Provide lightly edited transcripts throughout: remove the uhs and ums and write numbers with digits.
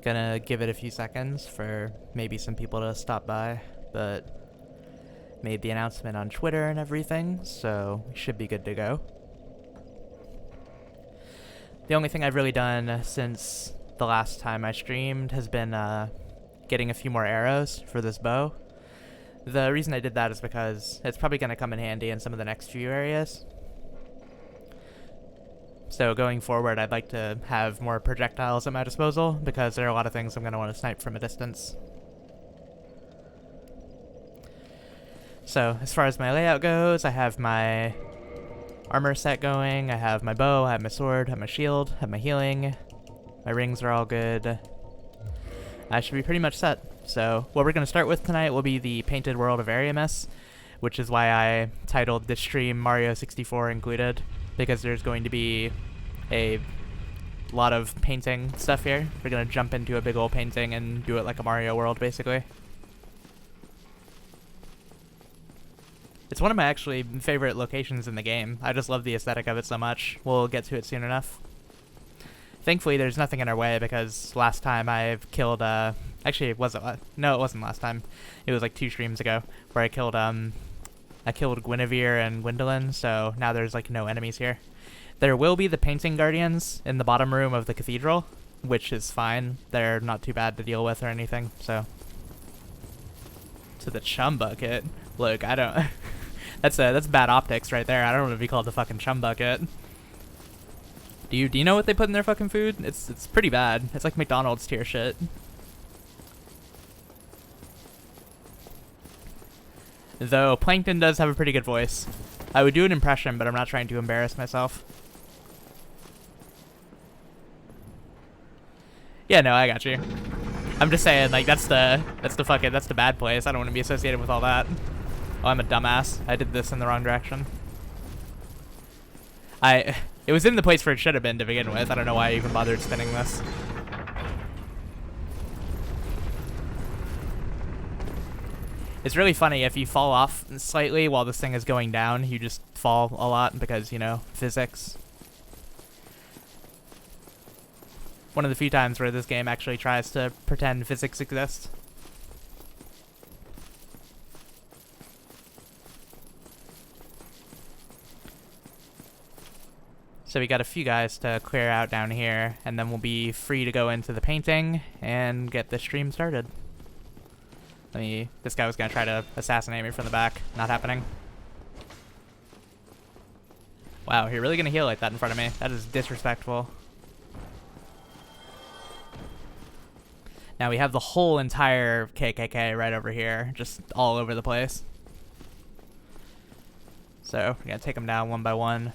Gonna give it a few seconds for maybe some people to stop by, but made the announcement on Twitter and everything, so we should be good to go. The only thing I've really done since the last time I streamed has been getting a few more arrows for this bow. The reason I did that is because it's probably going to come in handy in some of the next few areas. So going forward, I'd like to have more projectiles at my disposal, because there are a lot of things I'm going to want to snipe from a distance. So as far as my layout goes, I have my armor set going, I have my bow, I have my sword, I have my shield, I have my healing, my rings are all good. I should be pretty much set. So what we're going to start with tonight will be the Painted World of Ariamis, which is why I titled this stream Mario 64 Included, because there's going to be a lot of painting stuff here. We're going to jump into a big old painting and do it like a Mario world, basically. It's one of my actually favorite locations in the game. I just love the aesthetic of it so much. We'll get to it soon enough. Thankfully, there's nothing in our way, because last time I've killed, actually, was it? No, it wasn't last time. It was like 2 streams ago, where I killed Guinevere and Gwendolyn, so now there's like no enemies here. There will be the painting guardians in the bottom room of the cathedral, which is fine. They're not too bad to deal with or anything, so. To the chum bucket. Look, I don't... that's bad optics right there. I don't want to be called the fucking chum bucket. Do you know what they put in their fucking food? It's pretty bad. It's like McDonald's tier shit. Though Plankton does have a pretty good voice. I would do an impression, but I'm not trying to embarrass myself. Yeah, no, I got you. I'm just saying, like, that's the bad place. I don't want to be associated with all that. Oh, I'm a dumbass. I did this in the wrong direction. It was in the place where it should have been to begin with. I don't know why I even bothered spinning this. It's really funny if you fall off slightly while this thing is going down, you just fall a lot because, you know, physics. One of the few times where this game actually tries to pretend physics exists. So we got a few guys to clear out down here, and then we'll be free to go into the painting and get the stream started. This guy was gonna try to assassinate me from the back. Not happening. Wow, you're really gonna heal like that in front of me? That is disrespectful. Now we have the whole entire KKK right over here, just all over the place. So, we're gonna take them down one by one.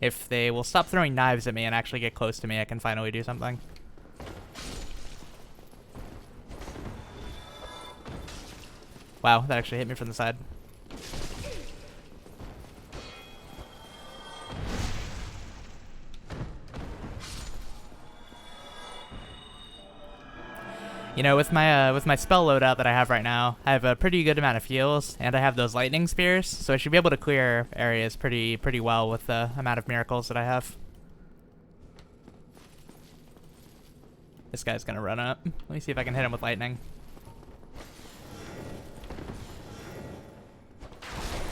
If they will stop throwing knives at me and actually get close to me, I can finally do something. Wow, that actually hit me from the side. You know, with my spell loadout that I have right now, I have a pretty good amount of heals, and I have those lightning spears, so I should be able to clear areas pretty well with the amount of miracles that I have. This guy's gonna run up. Let me see if I can hit him with lightning.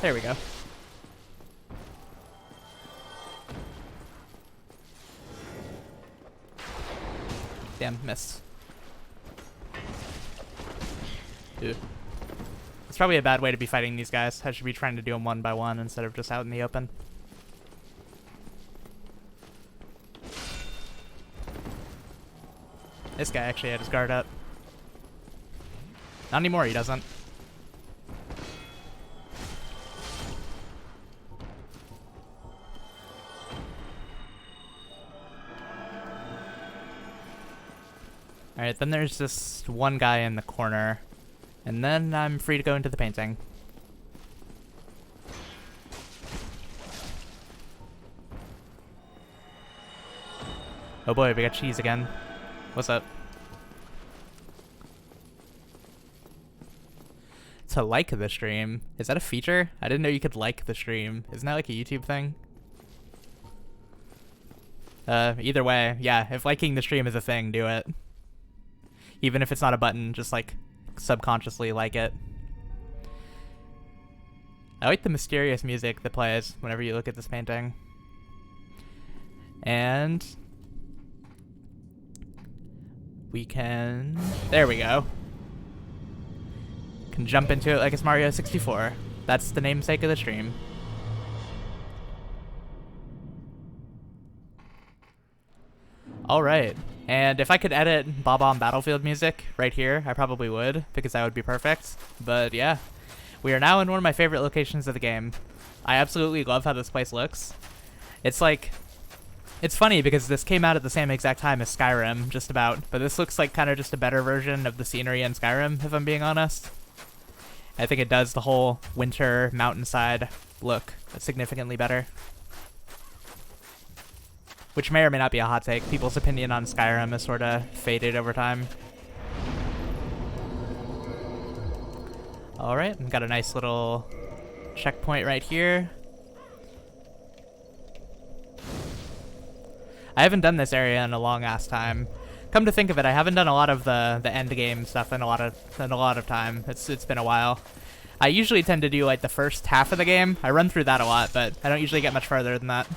There we go. Damn, missed. Ew. It's probably a bad way to be fighting these guys. I should be trying to do them one by one instead of just out in the open. This guy actually had his guard up. Not anymore, he doesn't. Alright, then there's this one guy in the corner. And then I'm free to go into the painting. Oh boy, we got cheese again. What's up? To like the stream? Is that a feature? I didn't know you could like the stream. Isn't that like a YouTube thing? Either way, yeah, if liking the stream is a thing, do it. Even if it's not a button, just like subconsciously like it. I like the mysterious music that plays whenever you look at this painting. And we can, there we go. Can jump into it like it's Mario 64. That's the namesake of the stream. Alright, and if I could edit Bob-omb Battlefield music right here, I probably would, because that would be perfect. But yeah, we are now in one of my favorite locations of the game. I absolutely love how this place looks. It's like, it's funny because this came out at the same exact time as Skyrim, just about, but this looks like kind of just a better version of the scenery in Skyrim, if I'm being honest. I think it does the whole winter mountainside look significantly better. Which may or may not be a hot take. People's opinion on Skyrim has sort of faded over time. Alright, we've got a nice little checkpoint right here. I haven't done this area in a long ass time. Come to think of it, I haven't done a lot of the end game stuff in a lot of time. It's been a while. I usually tend to do like the first half of the game. I run through that a lot, but I don't usually get much farther than that.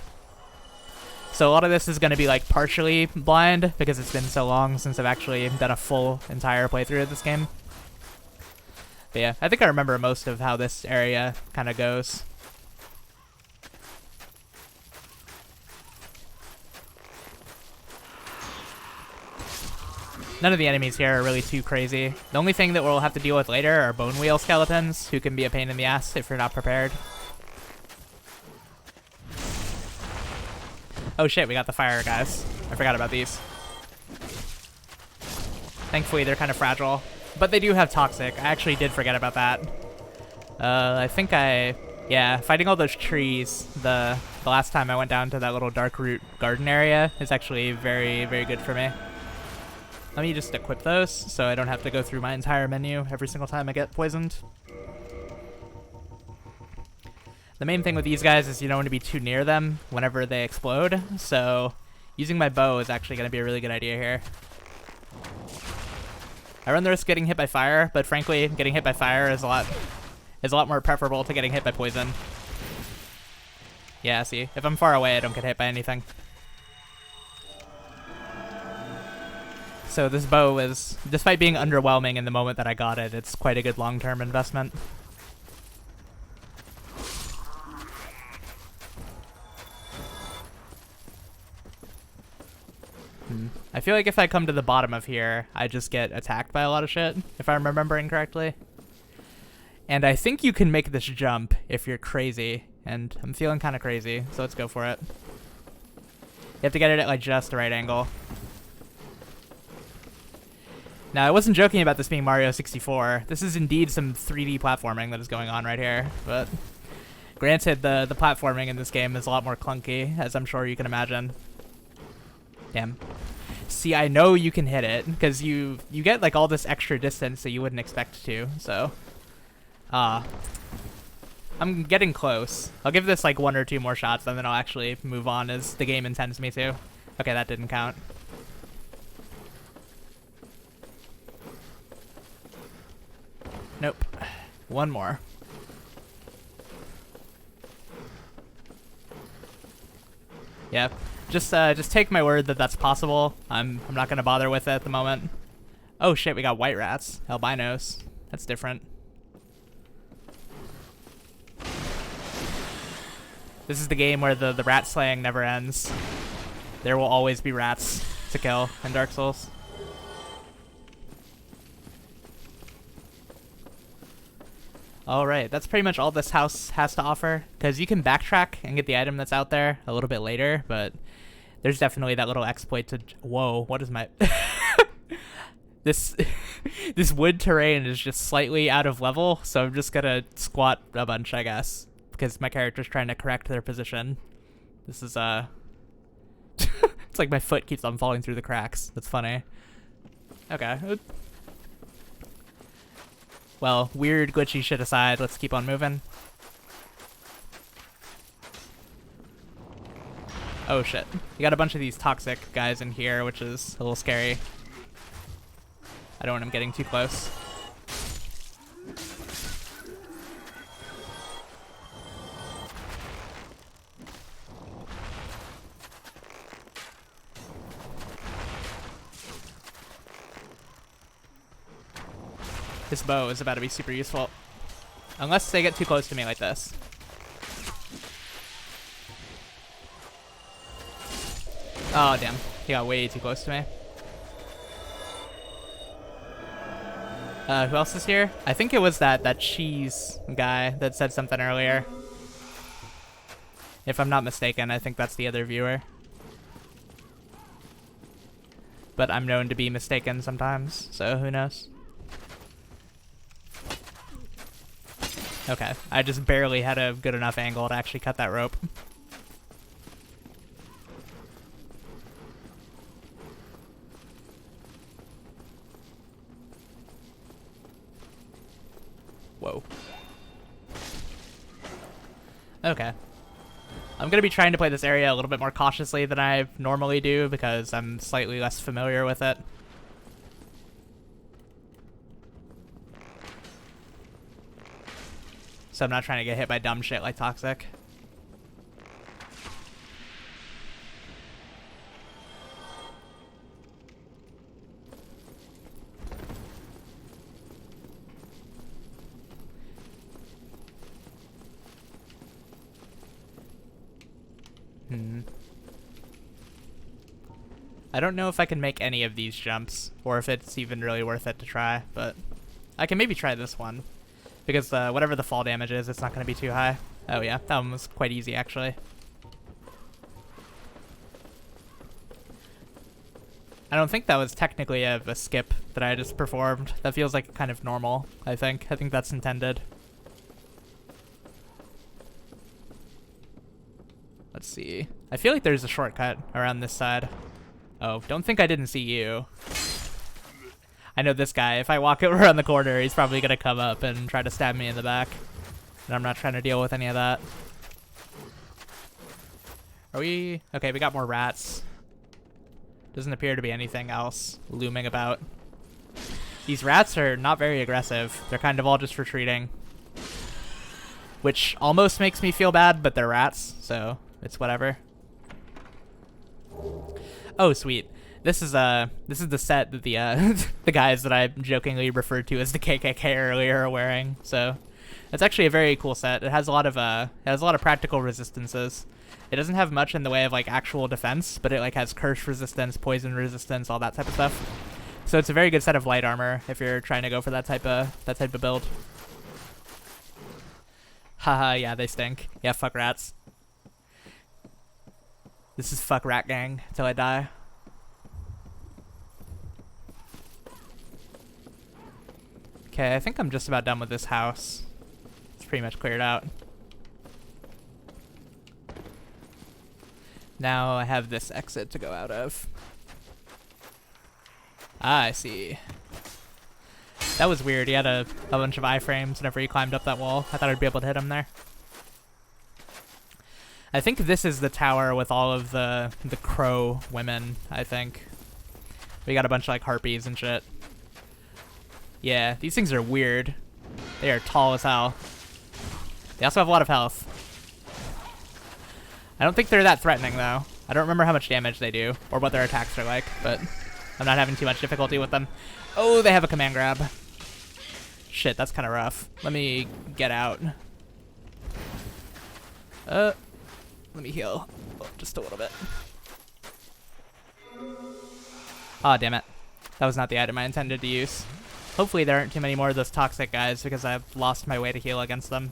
So a lot of this is going to be like partially blind because it's been so long since I've actually done a full entire playthrough of this game. But yeah, I think I remember most of how this area kind of goes. None of the enemies here are really too crazy. The only thing that we'll have to deal with later are bone wheel skeletons, who can be a pain in the ass if you're not prepared. Oh shit, we got the fire guys. I forgot about these. Thankfully, they're kind of fragile. But they do have toxic. I actually did forget about that. I think yeah, fighting all those trees, the last time I went down to that little dark root garden area is actually very, very good for me. Let me just equip those so I don't have to go through my entire menu every single time I get poisoned. The main thing with these guys is you don't want to be too near them whenever they explode, so using my bow is actually going to be a really good idea here. I run the risk of getting hit by fire, but frankly, getting hit by fire is a lot more preferable to getting hit by poison. Yeah, see, if I'm far away, I don't get hit by anything. So this bow is, despite being underwhelming in the moment that I got it, it's quite a good long-term investment. I feel like if I come to the bottom of here, I just get attacked by a lot of shit, if I'm remembering correctly. And I think you can make this jump if you're crazy, and I'm feeling kind of crazy, so let's go for it. You have to get it at like just the right angle. Now, I wasn't joking about this being Mario 64. This is indeed some 3D platforming that is going on right here, but granted, the platforming in this game is a lot more clunky, as I'm sure you can imagine. Damn. See, I know you can hit it, because you get like all this extra distance that you wouldn't expect to, so... I'm getting close. I'll give this like 1 or 2 more shots, and then I'll actually move on as the game intends me to. Okay, that didn't count. Nope. 1 more. Yeah. Just take my word that that's possible. I'm not gonna bother with it at the moment. Oh shit, we got white rats. Albinos. That's different. This is the game where the rat slaying never ends. There will always be rats to kill in Dark Souls. Alright, that's pretty much all this house has to offer, because you can backtrack and get the item that's out there a little bit later, but there's definitely that little exploit to... Whoa, what is my... This wood terrain is just slightly out of level, so I'm just gonna squat a bunch, I guess, because my character's trying to correct their position. This is, it's like my foot keeps on falling through the cracks. That's funny. Okay. Well, weird glitchy shit aside, let's keep on moving. Oh shit. You got a bunch of these toxic guys in here, which is a little scary. I don't want him getting too close. This bow is about to be super useful. Unless they get too close to me like this. Oh, damn. He got way too close to me. Who else is here? I think it was that cheese guy that said something earlier. If I'm not mistaken, I think that's the other viewer. But I'm known to be mistaken sometimes, so who knows? Okay, I just barely had a good enough angle to actually cut that rope. Whoa. Okay. I'm going to be trying to play this area a little bit more cautiously than I normally do because I'm slightly less familiar with it. So I'm not trying to get hit by dumb shit like Toxic. I don't know if I can make any of these jumps, or if it's even really worth it to try, but I can maybe try this one. Because whatever the fall damage is, it's not going to be too high. Oh yeah, that one was quite easy actually. I don't think that was technically a skip that I just performed. That feels like kind of normal, I think. I think that's intended. Let's see. I feel like there's a shortcut around this side. Oh, don't think I didn't see you. I know this guy. If I walk around the corner, he's probably going to come up and try to stab me in the back. And I'm not trying to deal with any of that. Are we... Okay, we got more rats. Doesn't appear to be anything else looming about. These rats are not very aggressive. They're kind of all just retreating. Which almost makes me feel bad, but they're rats, so it's whatever. Oh, sweet. This is the set that the the guys that I jokingly referred to as the KKK earlier are wearing. So it's actually a very cool set. It has a lot of practical resistances. It doesn't have much in the way of like actual defense, but it like has curse resistance, poison resistance, all that type of stuff. So it's a very good set of light armor if you're trying to go for that type of build. Haha, yeah, they stink. Yeah, fuck rats. This is fuck rat gang till I die. Okay, I think I'm just about done with this house. It's pretty much cleared out. Now I have this exit to go out of. Ah, I see. That was weird. He had a bunch of iframes whenever he climbed up that wall. I thought I'd be able to hit him there. I think this is the tower with all of the crow women, I think. We got a bunch of like harpies and shit. Yeah, these things are weird. They are tall as hell. They also have a lot of health. I don't think they're that threatening though. I don't remember how much damage they do or what their attacks are like, but I'm not having too much difficulty with them. Oh, they have a command grab. Shit, that's kind of rough. Let me get out. Let me heal just a little bit. Aw, damn it. That was not the item I intended to use. Hopefully there aren't too many more of those toxic guys because I've lost my way to heal against them.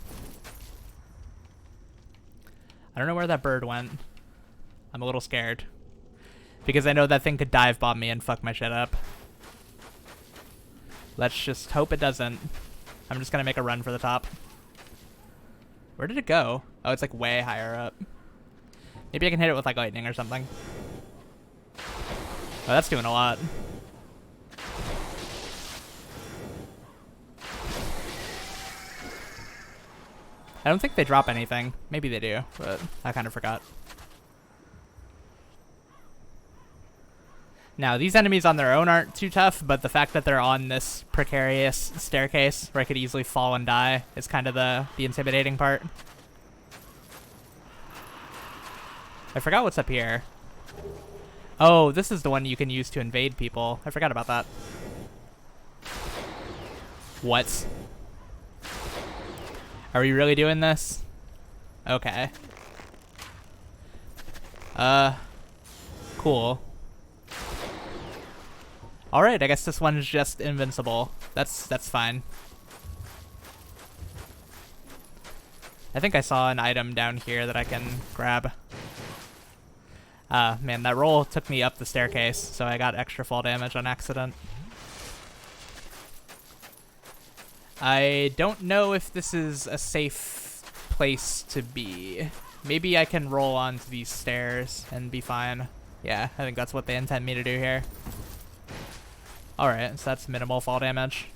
I don't know where that bird went. I'm a little scared. Because I know that thing could dive bomb me and fuck my shit up. Let's just hope it doesn't. I'm just gonna make a run for the top. Where did it go? Oh, it's like way higher up. Maybe I can hit it with like lightning or something. Oh, that's doing a lot. I don't think they drop anything. Maybe they do, but I kind of forgot. Now, these enemies on their own aren't too tough, but the fact that they're on this precarious staircase where I could easily fall and die is kind of the intimidating part. I forgot what's up here. Oh, this is the one you can use to invade people. I forgot about that. What? Are we really doing this? Okay. Cool. Alright, I guess this one's just invincible. That's fine. I think I saw an item down here that I can grab. Man, that roll took me up the staircase, so I got extra fall damage on accident. I don't know if this is a safe place to be. Maybe I can roll onto these stairs and be fine. Yeah, I think that's what they intend me to do here. Alright, so that's minimal fall damage.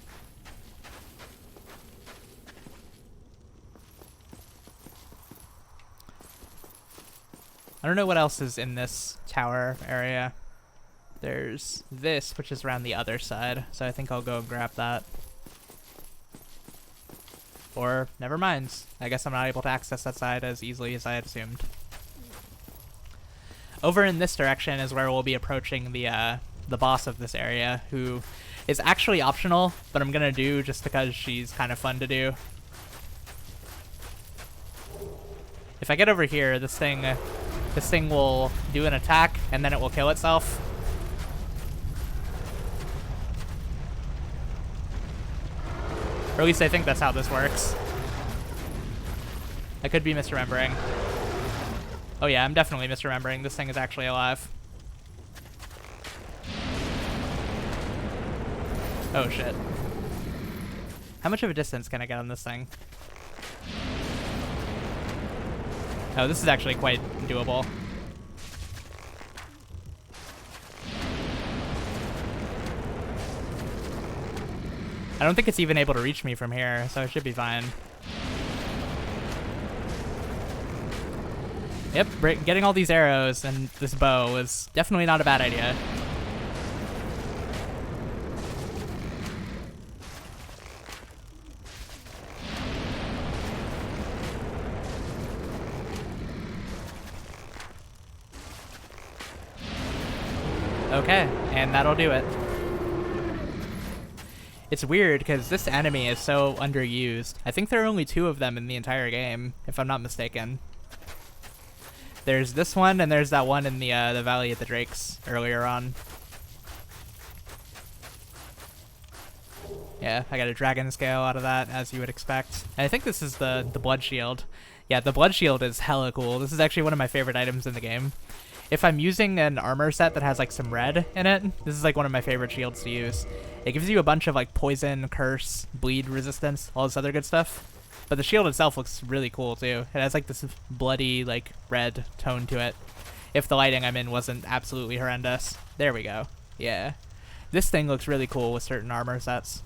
I don't know what else is in this tower area. There's this, which is around the other side, so I think I'll go grab that. Or, never mind. I guess I'm not able to access that side as easily as I had assumed. Over in this direction is where we'll be approaching the boss of this area, who is actually optional, but I'm gonna do just because she's kind of fun to do. If I get over here, this thing will do an attack, and then it will kill itself. Or at least I think that's how this works. I could be misremembering. Oh yeah, I'm definitely misremembering. This thing is actually alive. Oh shit. How much of a distance can I get on this thing? Oh, this is actually quite doable. I don't think it's even able to reach me from here, so I should be fine. Yep, getting all these arrows and this bow was definitely not a bad idea. Okay, and that'll do it. It's weird because this enemy is so underused. I think there are only 2 of them in the entire game, if I'm not mistaken. There's this one, and there's that one in the Valley of the Drakes earlier on. Yeah, I got a dragon scale out of that, as you would expect. And I think this is the blood shield. Yeah, the blood shield is hella cool. This is actually one of my favorite items in the game. If I'm using an armor set that has like some red in it, this is like one of my favorite shields to use. It gives you a bunch of like poison, curse, bleed resistance, all this other good stuff. But the shield itself looks really cool too. It has like this bloody like red tone to it. If the lighting I'm in wasn't absolutely horrendous. There we go. Yeah. This thing looks really cool with certain armor sets.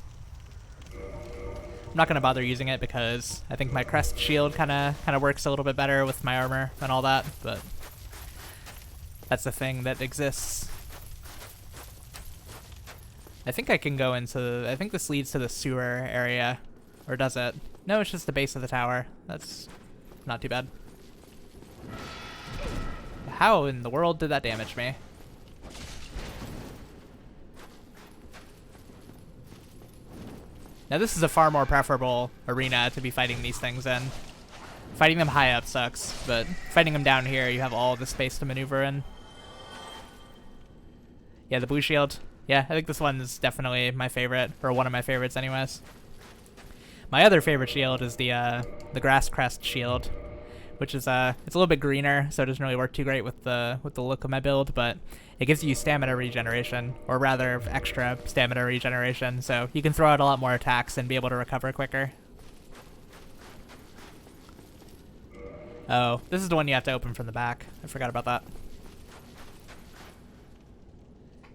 I'm not gonna bother using it because I think my crest shield kinda works a little bit better with my armor and all that, but that's a thing that exists. I think I can go into... I think this leads to the sewer area. Or does it? No, it's just the base of the tower. That's not too bad. How in the world did that damage me? Now this is a far more preferable arena to be fighting these things in. Fighting them high up sucks, but fighting them down here you have all the space to maneuver in. Yeah, the blue shield. Yeah, I think this one is definitely my favorite, or one of my favorites anyways. My other favorite shield is the grass crest shield, which is it's a little bit greener, so it doesn't really work too great with the look of my build, but it gives you stamina regeneration, or rather extra stamina regeneration, so you can throw out a lot more attacks and be able to recover quicker. Oh, this is the one you have to open from the back. I forgot about that.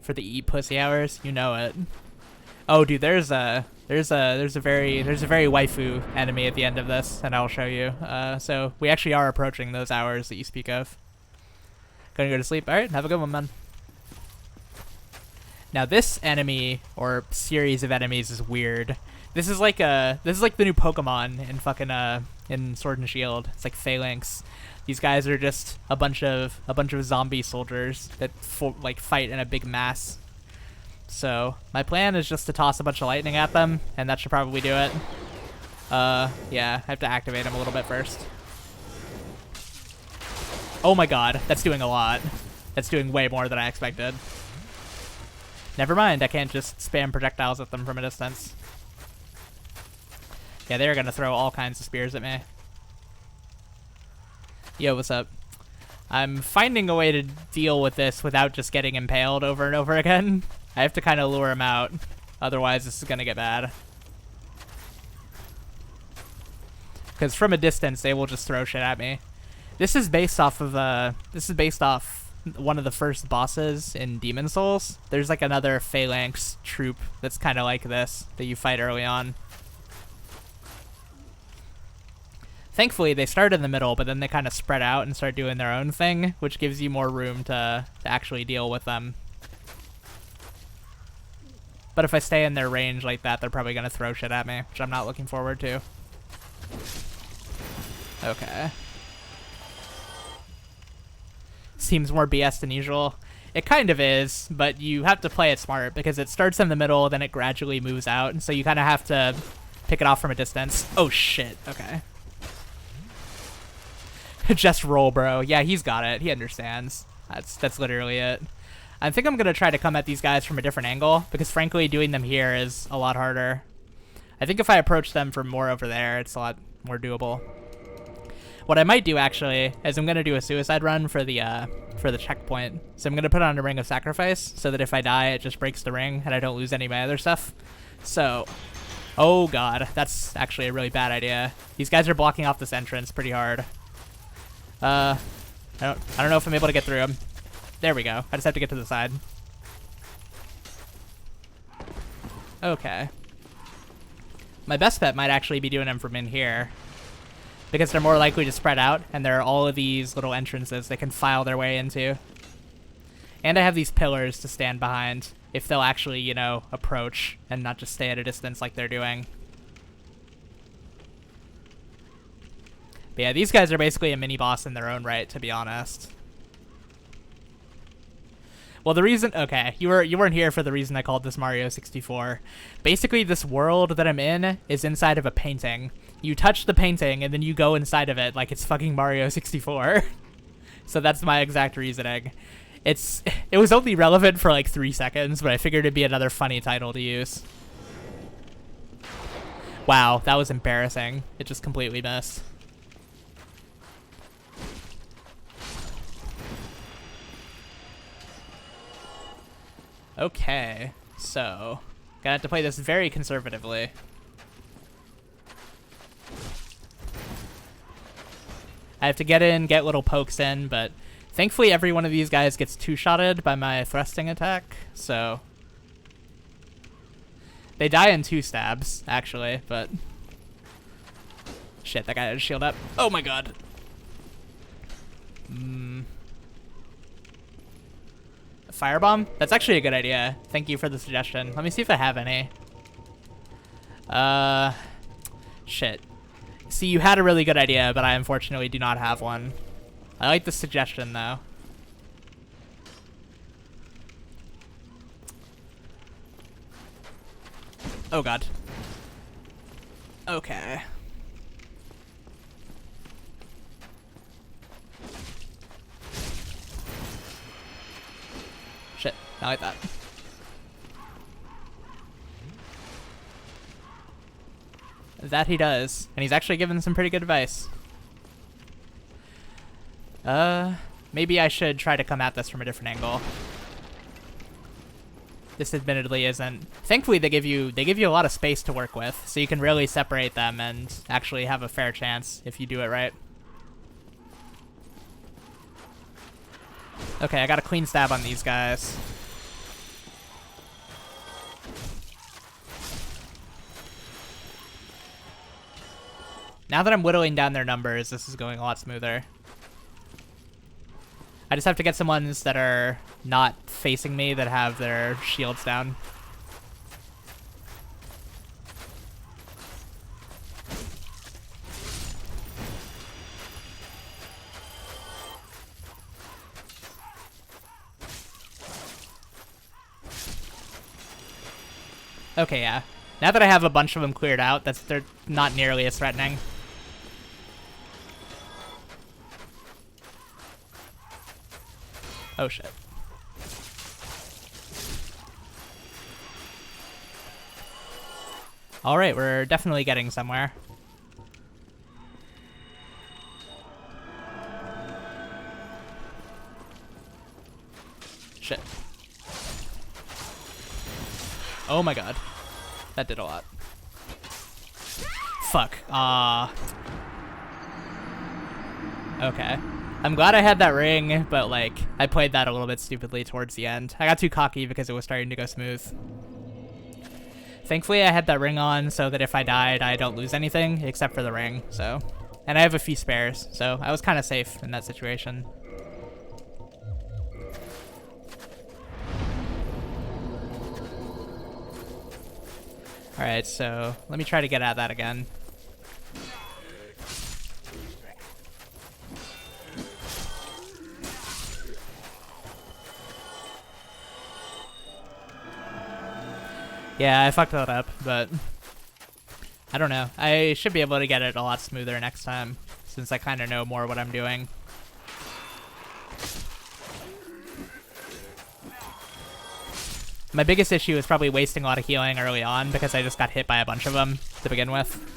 For the eat pussy hours, you know it. Oh, dude, there's a very waifu enemy at the end of this, and I'll show you. So we actually are approaching those hours that you speak of. Gonna go to sleep. All right, have a good one, man. Now this enemy or series of enemies is weird. This is like the new Pokemon in fucking in Sword and Shield. It's like Phalanx. These guys are just a bunch of zombie soldiers that like fight in a big mass. So my plan is just to toss a bunch of lightning at them, and that should probably do it. Yeah, I have to activate them a little bit first. Oh my god, that's doing a lot. That's doing way more than I expected. Never mind, I can't just spam projectiles at them from a distance. Yeah, they're gonna throw all kinds of spears at me. Yo, what's up? I'm finding a way to deal with this without just getting impaled over and over again. I have to kind of lure him out. Otherwise, this is gonna get bad. Because from a distance, they will just throw shit at me. This is based off one of the first bosses in Demon Souls. There's like another Phalanx troop that's kind of like this that you fight early on. Thankfully, they start in the middle, but then they kind of spread out and start doing their own thing, which gives you more room to actually deal with them. But if I stay in their range like that, they're probably going to throw shit at me, which I'm not looking forward to. Okay. Seems more BS than usual. It kind of is, but you have to play it smart because it starts in the middle, then it gradually moves out, and so you kind of have to pick it off from a distance. Oh shit, okay. Just roll, bro. Yeah, he's got it. He understands. That's literally it. I think I'm going to try to come at these guys from a different angle, because frankly, doing them here is a lot harder. I think if I approach them from more over there, it's a lot more doable. What I might do, actually, is I'm going to do a suicide run for the checkpoint. So I'm going to put on a Ring of Sacrifice, so that if I die, it just breaks the ring, and I don't lose any of my other stuff. So, oh god, that's actually a really bad idea. These guys are blocking off this entrance pretty hard. I don't know if I'm able to get through them. There we go. I just have to get to the side. Okay. My best bet might actually be doing them from in here, because they're more likely to spread out, and there are all of these little entrances they can file their way into. And I have these pillars to stand behind if they'll actually, you know, approach and not just stay at a distance like they're doing. But yeah, these guys are basically a mini-boss in their own right, to be honest. Well, the reason... Okay, you weren't here for the reason I called this Mario 64. Basically, this world that I'm in is inside of a painting. You touch the painting, and then you go inside of it like it's fucking Mario 64. So that's my exact reasoning. It was only relevant for like 3 seconds, but I figured it'd be another funny title to use. Wow, that was embarrassing. It just completely missed. Okay, so gonna have to play this very conservatively. I have to get in, get little pokes in, but thankfully every one of these guys gets two-shotted by my thrusting attack, so... They die in 2 stabs, actually, but... Shit, that guy had a shield up. Oh my god. Firebomb? That's actually a good idea. Thank you for the suggestion. Let me see if I have any. Shit. See, you had a really good idea, but I unfortunately do not have one. I like the suggestion, though. Oh god. Okay. Shit, not like that. That he does, and he's actually given some pretty good advice. Maybe I should try to come at this from a different angle. This admittedly isn't. Thankfully, they give you a lot of space to work with, so you can really separate them and actually have a fair chance if you do it right. Okay, I got a clean stab on these guys. Now that I'm whittling down their numbers, this is going a lot smoother. I just have to get some ones that are not facing me that have their shields down. Okay, yeah. Now that I have a bunch of them cleared out, they're not nearly as threatening. Oh shit. Alright, we're definitely getting somewhere. Shit. Oh my god. That did a lot. Fuck. Okay. I'm glad I had that ring, but like, I played that a little bit stupidly towards the end. I got too cocky because it was starting to go smooth. Thankfully, I had that ring on so that if I died, I don't lose anything except for the ring, so. And I have a few spares, so I was kind of safe in that situation. Alright, so let me try to get at that again. Yeah, I fucked that up, but I don't know. I should be able to get it a lot smoother next time, since I kind of know more what I'm doing. My biggest issue is probably wasting a lot of healing early on because I just got hit by a bunch of them to begin with.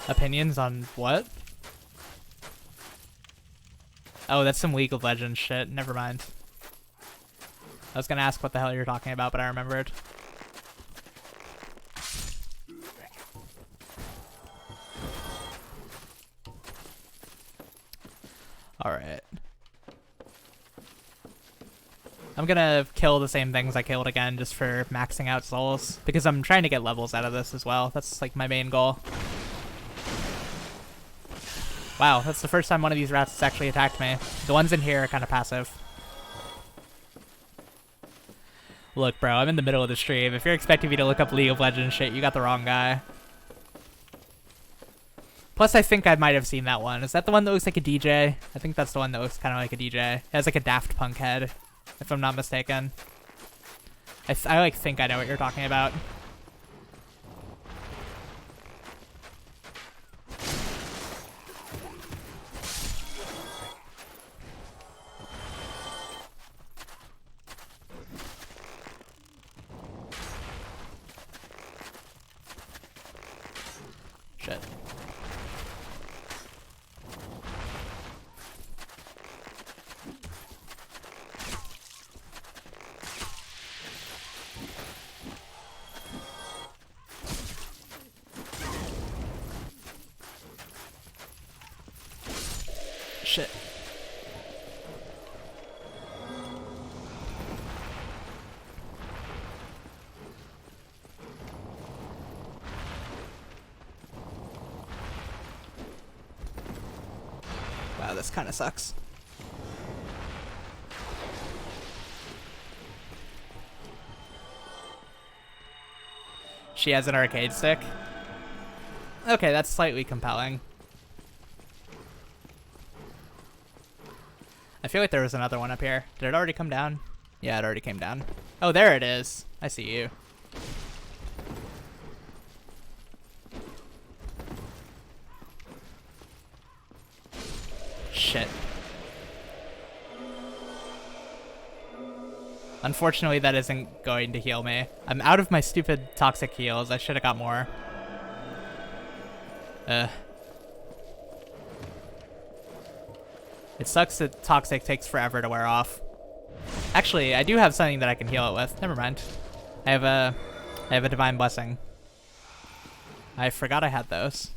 Opinions on what? Oh, that's some League of Legends shit. Never mind. I was gonna ask what the hell you're talking about, but I remembered. Alright. I'm gonna kill the same things I killed again just for maxing out souls, because I'm trying to get levels out of this as well. That's like my main goal. Wow, that's the first time one of these rats has actually attacked me. The ones in here are kind of passive. Look, bro, I'm in the middle of the stream. If you're expecting me to look up League of Legends shit, you got the wrong guy. Plus, I think I might have seen that one. Is that the one that looks like a DJ? I think that's the one that looks kind of like a DJ. It has like a Daft Punk head, if I'm not mistaken. I like think I know what you're talking about. Shit. Shit. Wow, this kind of sucks. She has an arcade stick. Okay, that's slightly compelling. I feel like there was another one up here. Did it already come down? Yeah, it already came down. Oh, there it is. I see you. Shit. Unfortunately, that isn't going to heal me. I'm out of my stupid toxic heals. I should have got more. It sucks that toxic takes forever to wear off. Actually, I do have something that I can heal it with. Never mind. I have a divine blessing. I forgot I had those.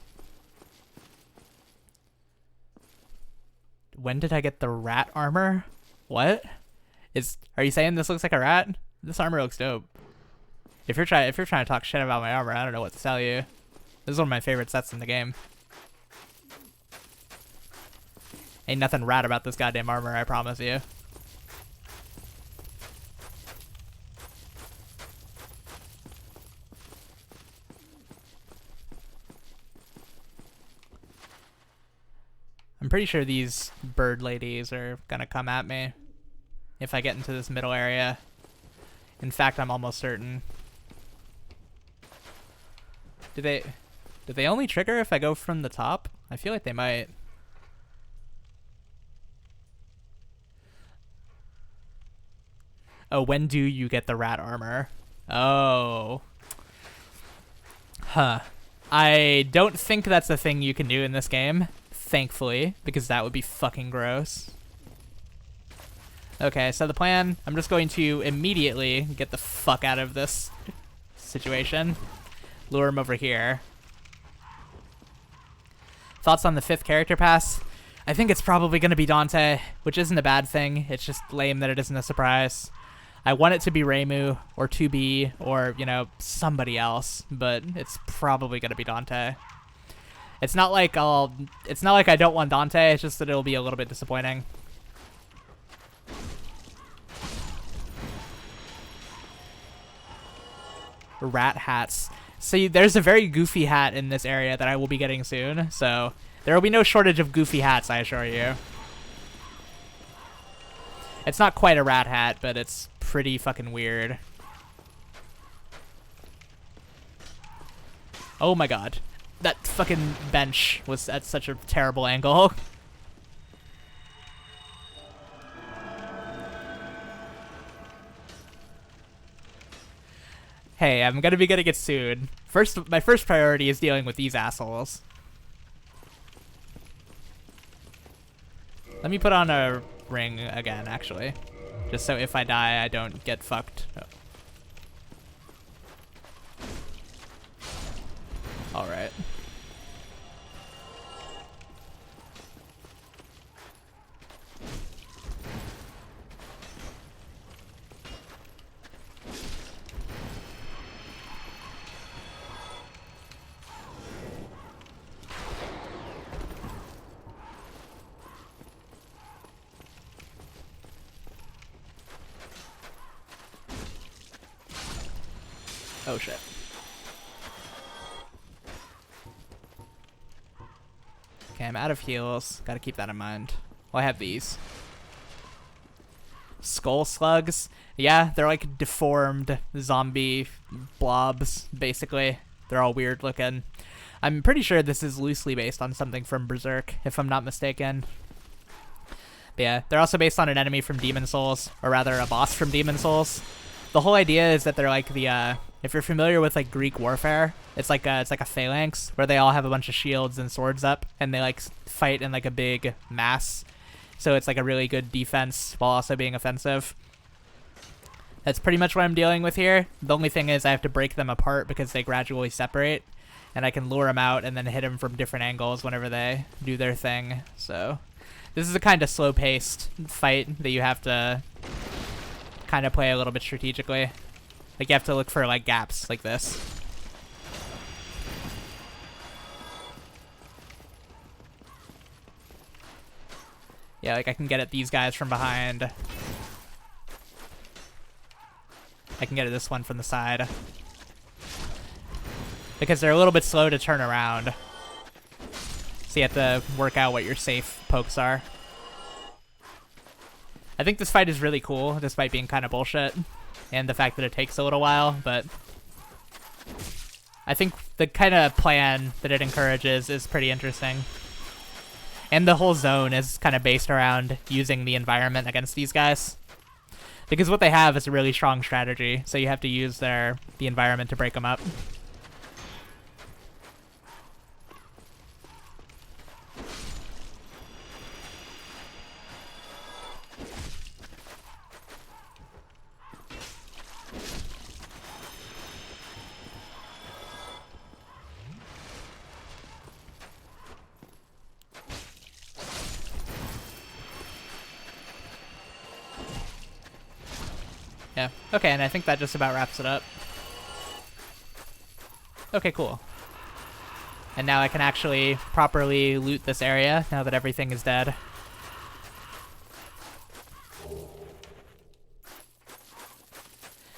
When did I get the rat armor? What? Are you saying this looks like a rat? This armor looks dope. If you're trying to talk shit about my armor, I don't know what to tell you. This is one of my favorite sets in the game. Ain't nothing rat about this goddamn armor, I promise you. I'm pretty sure these bird ladies are gonna come at me if I get into this middle area. In fact, I'm almost certain. Do they only trigger if I go from the top? I feel like they might. Oh, when do you get the rat armor? Oh. Huh. I don't think that's a thing you can do in this game, thankfully, because that would be fucking gross. Okay, so the plan, I'm just going to immediately get the fuck out of this situation. Lure him over here. Thoughts on the 5th character pass? I think it's probably going to be Dante, which isn't a bad thing. It's just lame that it isn't a surprise. I want it to be Reimu or 2B or, you know, somebody else, but it's probably going to be Dante. It's not like I don't want Dante, it's just that it'll be a little bit disappointing. Rat hats. See, there's a very goofy hat in this area that I will be getting soon, so there will be no shortage of goofy hats, I assure you. It's not quite a rat hat, but it's pretty fucking weird. Oh my god. That fucking bench was at such a terrible angle. Hey, I'm gonna be getting it soon. My first priority is dealing with these assholes. Let me put on a ring again, actually. Just so if I die, I don't get fucked. Oh. Alright. Oh shit. Okay, I'm out of heals. Gotta keep that in mind. Well, I have these. Skull slugs. Yeah, they're like deformed zombie blobs, basically. They're all weird looking. I'm pretty sure this is loosely based on something from Berserk, if I'm not mistaken. But yeah, they're also based on an enemy from Demon Souls, or rather a boss from Demon Souls. The whole idea is that they're like the, if you're familiar with like Greek warfare, it's like a phalanx where they all have a bunch of shields and swords up, and they like fight in like a big mass. So it's like a really good defense while also being offensive. That's pretty much what I'm dealing with here. The only thing is I have to break them apart because they gradually separate, and I can lure them out and then hit them from different angles whenever they do their thing. So this is a kind of slow-paced fight that you have to kind of play a little bit strategically. Like you have to look for like gaps like this. Yeah, like I can get at these guys from behind. I can get at this one from the side. Because they're a little bit slow to turn around. So you have to work out what your safe pokes are. I think this fight is really cool, despite being kind of bullshit. And the fact that it takes a little while, but I think the kind of plan that it encourages is pretty interesting. And the whole zone is kind of based around using the environment against these guys. Because what they have is a really strong strategy, so you have to use the environment to break them up. Yeah. Okay, and I think that just about wraps it up. Okay, cool. And now I can actually properly loot this area now that everything is dead.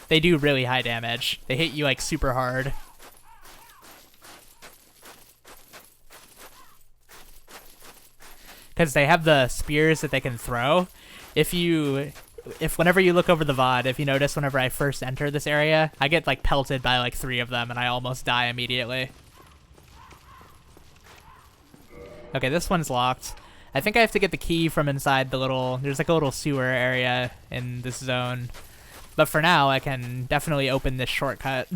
They do really high damage. They hit you like super hard. Because they have the spears that they can throw. If whenever you look over the VOD, if you notice whenever I first enter this area, I get like pelted by like 3 of them and I almost die immediately. Okay, this one's locked. I think I have to get the key from inside the little... There's like a little sewer area in this zone. But for now, I can definitely open this shortcut,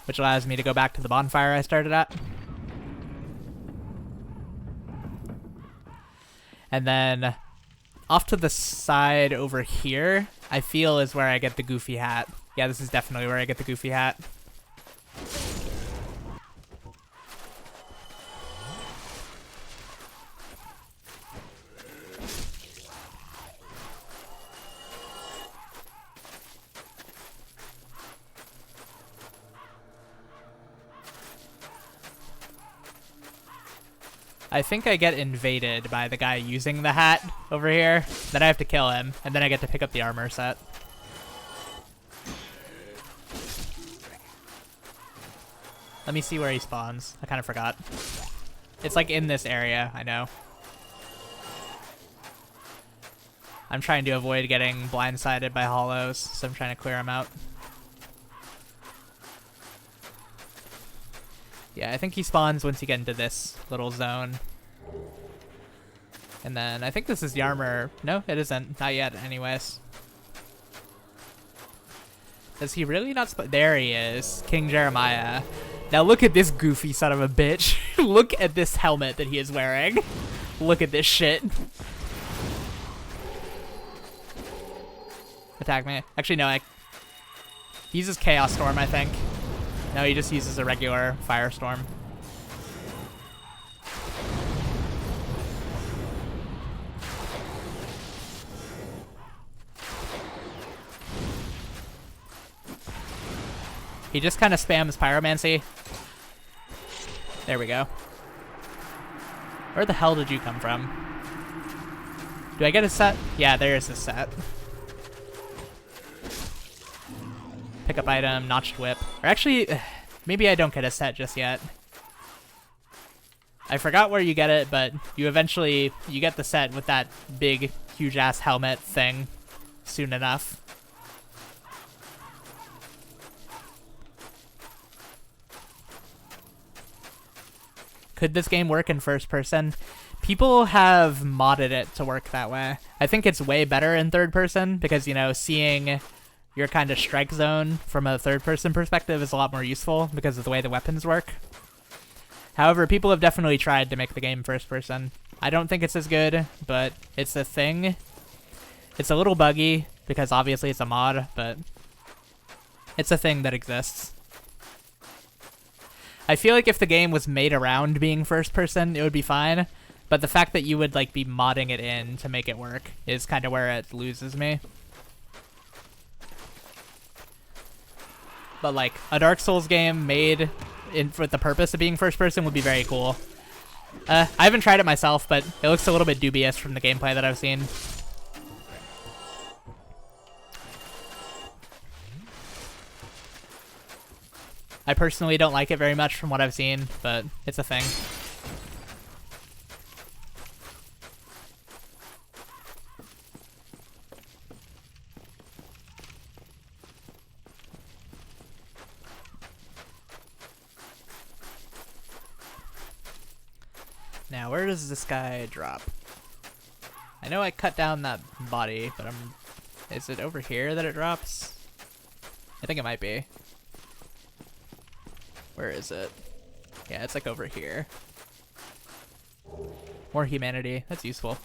which allows me to go back to the bonfire I started at. And then off to the side over here, I feel is where I get the goofy hat. Yeah, this is definitely where I get the goofy hat. I think I get invaded by the guy using the hat over here. Then I have to kill him, and then I get to pick up the armor set. Let me see where he spawns. I kind of forgot. It's like in this area, I know. I'm trying to avoid getting blindsided by hollows, so I'm trying to clear them out. Yeah, I think he spawns once you get into this little zone. And then I think this is the armor. No, it isn't. Not yet, anyways. Does he really not there he is. King Jeremiah. Now look at this goofy son of a bitch. Look at this helmet that he is wearing. Look at this shit. Attack me. Actually, no, he uses Chaos Storm, I think. No, he just uses a regular Firestorm. He just kind of spams Pyromancy. There we go. Where the hell did you come from? Do I get a set? Yeah, there's a set. Pickup item, notched whip. Or actually, maybe I don't get a set just yet. I forgot where you get it, but you get the set with that big, huge-ass helmet thing soon enough. Could this game work in first person? People have modded it to work that way. I think it's way better in third person because, you know, seeing your kind of strike zone from a third-person perspective is a lot more useful because of the way the weapons work. However, people have definitely tried to make the game first-person. I don't think it's as good, but it's a thing. It's a little buggy because obviously it's a mod, but it's a thing that exists. I feel like if the game was made around being first-person, it would be fine, but the fact that you would like be modding it in to make it work is kind of where it loses me. But like a Dark Souls game made for the purpose of being first person would be very cool. I haven't tried it myself, but it looks a little bit dubious from the gameplay that I've seen. I personally don't like it very much from what I've seen, but it's a thing. Now, where does this guy drop? I know I cut down that body, but is it over here that it drops? I think it might be. Where is it? Yeah, it's like over here. More humanity. That's useful.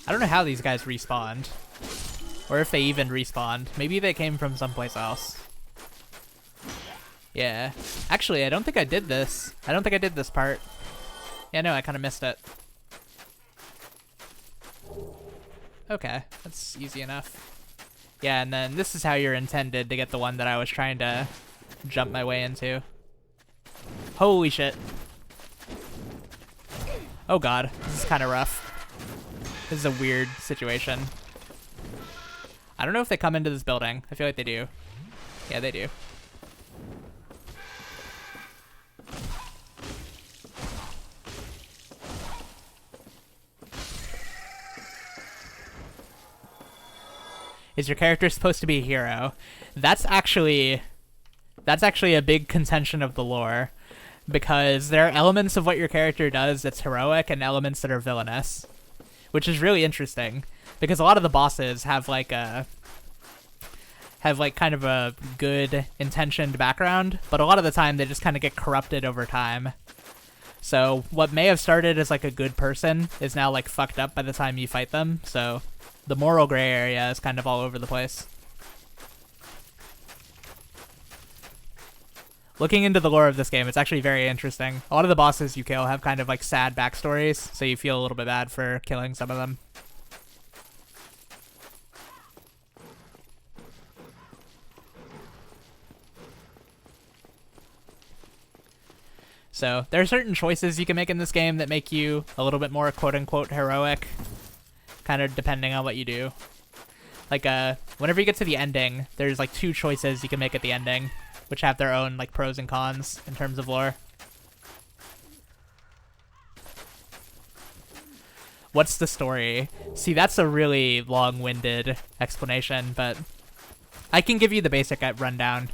I don't know how these guys respawned. Or if they even respawned. Maybe they came from someplace else. Yeah. Actually, I don't think I did this. I don't think I did this part. Yeah, no, I kind of missed it. Okay, that's easy enough. Yeah, and then this is how you're intended to get the one that I was trying to jump my way into. Holy shit. Oh god, this is kind of rough. This is a weird situation. I don't know if they come into this building. I feel like they do. Yeah, they do. Is your character supposed to be a hero? That's actually a big contention of the lore, because there are elements of what your character does that's heroic and elements that are villainous, which is really interesting because a lot of the bosses have like kind of a good intentioned background, but a lot of the time they just kind of get corrupted over time. So what may have started as like a good person is now like fucked up by the time you fight them. So the moral gray area is kind of all over the place. Looking into the lore of this game, it's actually very interesting. A lot of the bosses you kill have kind of like sad backstories, so you feel a little bit bad for killing some of them. So there are certain choices you can make in this game that make you a little bit more quote-unquote heroic, kind of depending on what you do. Like, whenever you get to the ending, there's like 2 choices you can make at the ending, which have their own like pros and cons in terms of lore. What's the story? See, that's a really long-winded explanation, but I can give you the basic rundown.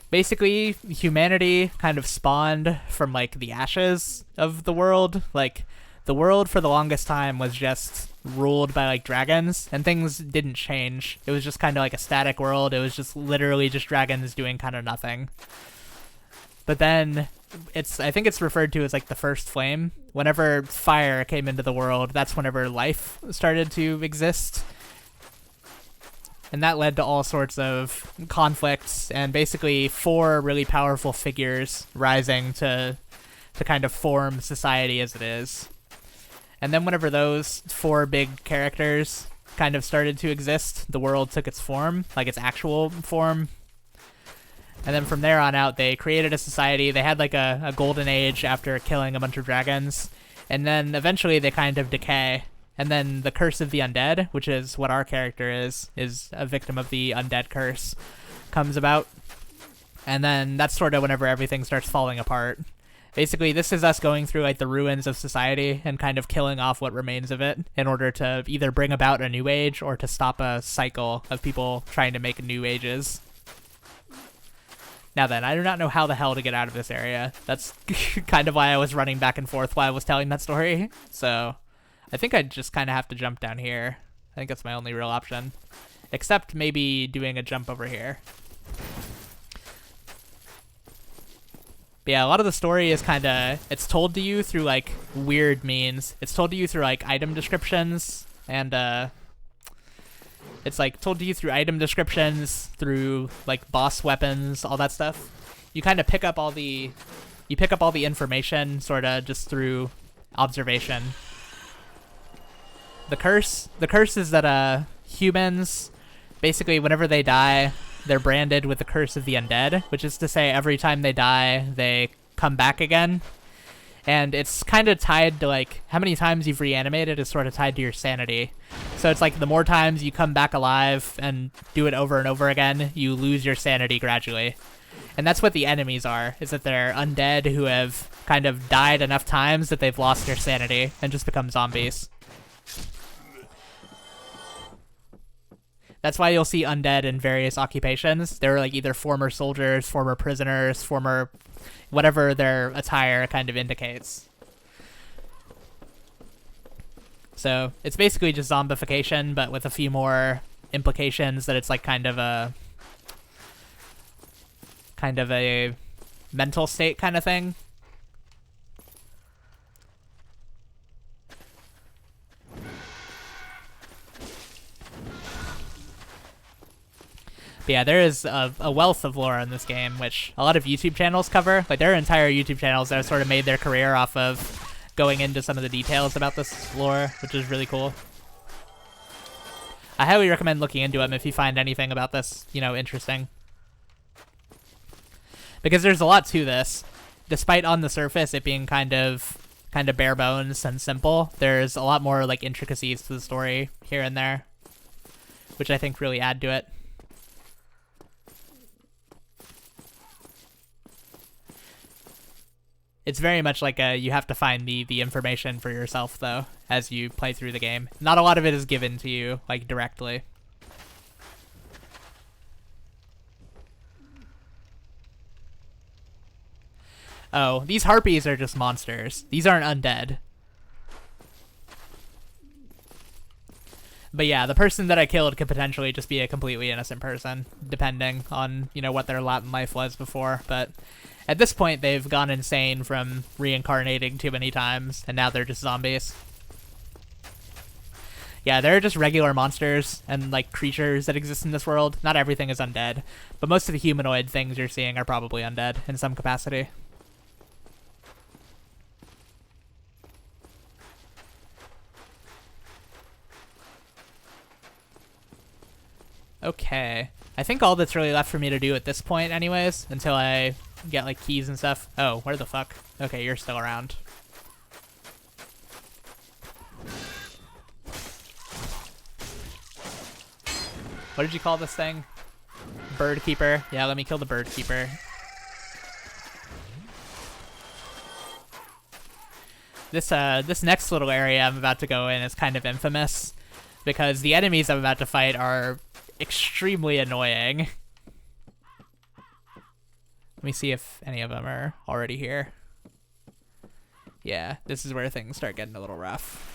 Basically, humanity kind of spawned from like the ashes of the world. Like, the world for the longest time was just ruled by like dragons, and things didn't change. It was just kind of like a static world. It was just literally just dragons doing kind of nothing. But then I think it's referred to as like the first flame. Whenever fire came into the world, that's whenever life started to exist. And that led to all sorts of conflicts and basically 4 really powerful figures rising to kind of form society as it is. And then whenever those 4 big characters kind of started to exist, the world took its form, like its actual form. And then from there on out, they created a society. They had like a golden age after killing a bunch of dragons. And then eventually they kind of decay. And then the curse of the undead, which is what our character is a victim of the undead curse, comes about. And then that's sort of whenever everything starts falling apart. Basically, this is us going through like the ruins of society and kind of killing off what remains of it in order to either bring about a new age or to stop a cycle of people trying to make new ages. Now then, I do not know how the hell to get out of this area. That's kind of why I was running back and forth while I was telling that story. So I think I just kind of have to jump down here. I think that's my only real option. Except maybe doing a jump over here. But yeah, a lot of the story is kind of, it's told to you through like weird means. It's told to you through like item descriptions, and it's like told to you through item descriptions, through like boss weapons, all that stuff. You kind of pick up all the information sort of just through observation. The curse is that humans, basically whenever they die, they're branded with the curse of the undead, which is to say every time they die, they come back again. And it's kind of tied to like how many times you've reanimated is sort of tied to your sanity. So it's like the more times you come back alive and do it over and over again, you lose your sanity gradually. And that's what the enemies are, is that they're undead who have kind of died enough times that they've lost their sanity and just become zombies. That's why you'll see undead in various occupations. They're like either former soldiers, former prisoners, former whatever their attire kind of indicates. So it's basically just zombification, but with a few more implications that it's like kind of a mental state kind of thing. But yeah, there is a wealth of lore in this game, which a lot of YouTube channels cover. Like, there are entire YouTube channels that have sort of made their career off of going into some of the details about this lore, which is really cool. I highly recommend looking into them if you find anything about this, you know, interesting. Because there's a lot to this. Despite on the surface it being kind of bare bones and simple, there's a lot more like intricacies to the story here and there, which I think really add to it. It's very much like you have to find the information for yourself, though, as you play through the game. Not a lot of it is given to you, like, directly. Oh, these harpies are just monsters. These aren't undead. But yeah, the person that I killed could potentially just be a completely innocent person, depending on, you know, what their lot in life was before, but at this point, they've gone insane from reincarnating too many times, and now they're just zombies. Yeah, they're just regular monsters and, like, creatures that exist in this world. Not everything is undead, but most of the humanoid things you're seeing are probably undead in some capacity. Okay. I think all that's really left for me to do at this point anyways, until I get like keys and stuff. Oh, where the fuck? Okay, you're still around. What did you call this thing? Bird keeper. Yeah, let me kill the bird keeper. This next little area I'm about to go in is kind of infamous because the enemies I'm about to fight are extremely annoying. Let me see if any of them are already here. Yeah, this is where things start getting a little rough.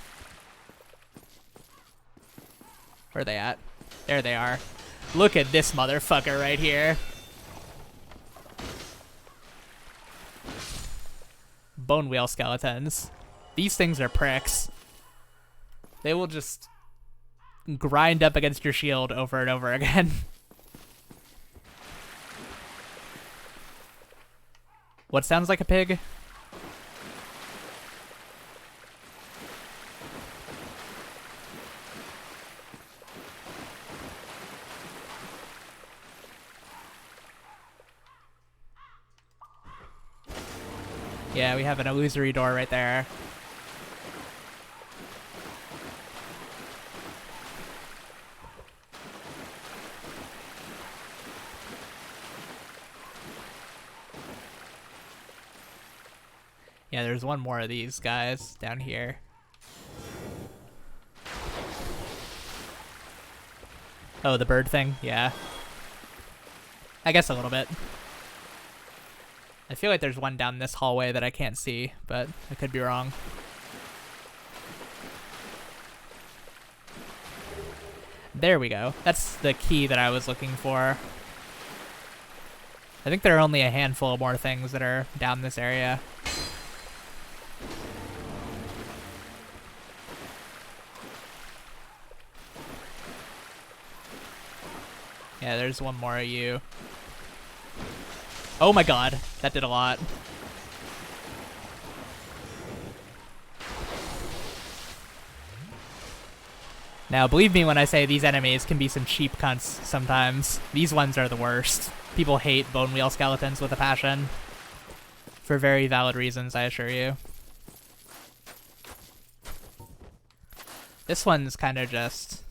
Where are they at? There they are. Look at this motherfucker right here. Bone wheel skeletons. These things are pricks. They will just grind up against your shield over and over again. What sounds like a pig? Yeah, we have an illusory door right there. Yeah, there's one more of these guys down here. Oh, the bird thing? Yeah. I guess a little bit. I feel like there's one down this hallway that I can't see, but I could be wrong. There we go. That's the key that I was looking for. I think there are only a handful of more things that are down this area. Yeah, there's one more of you. Oh my god, that did a lot. Now, believe me when I say these enemies can be some cheap cunts sometimes. These ones are the worst. People hate bone wheel skeletons with a passion. For very valid reasons, I assure you. This one's kind of just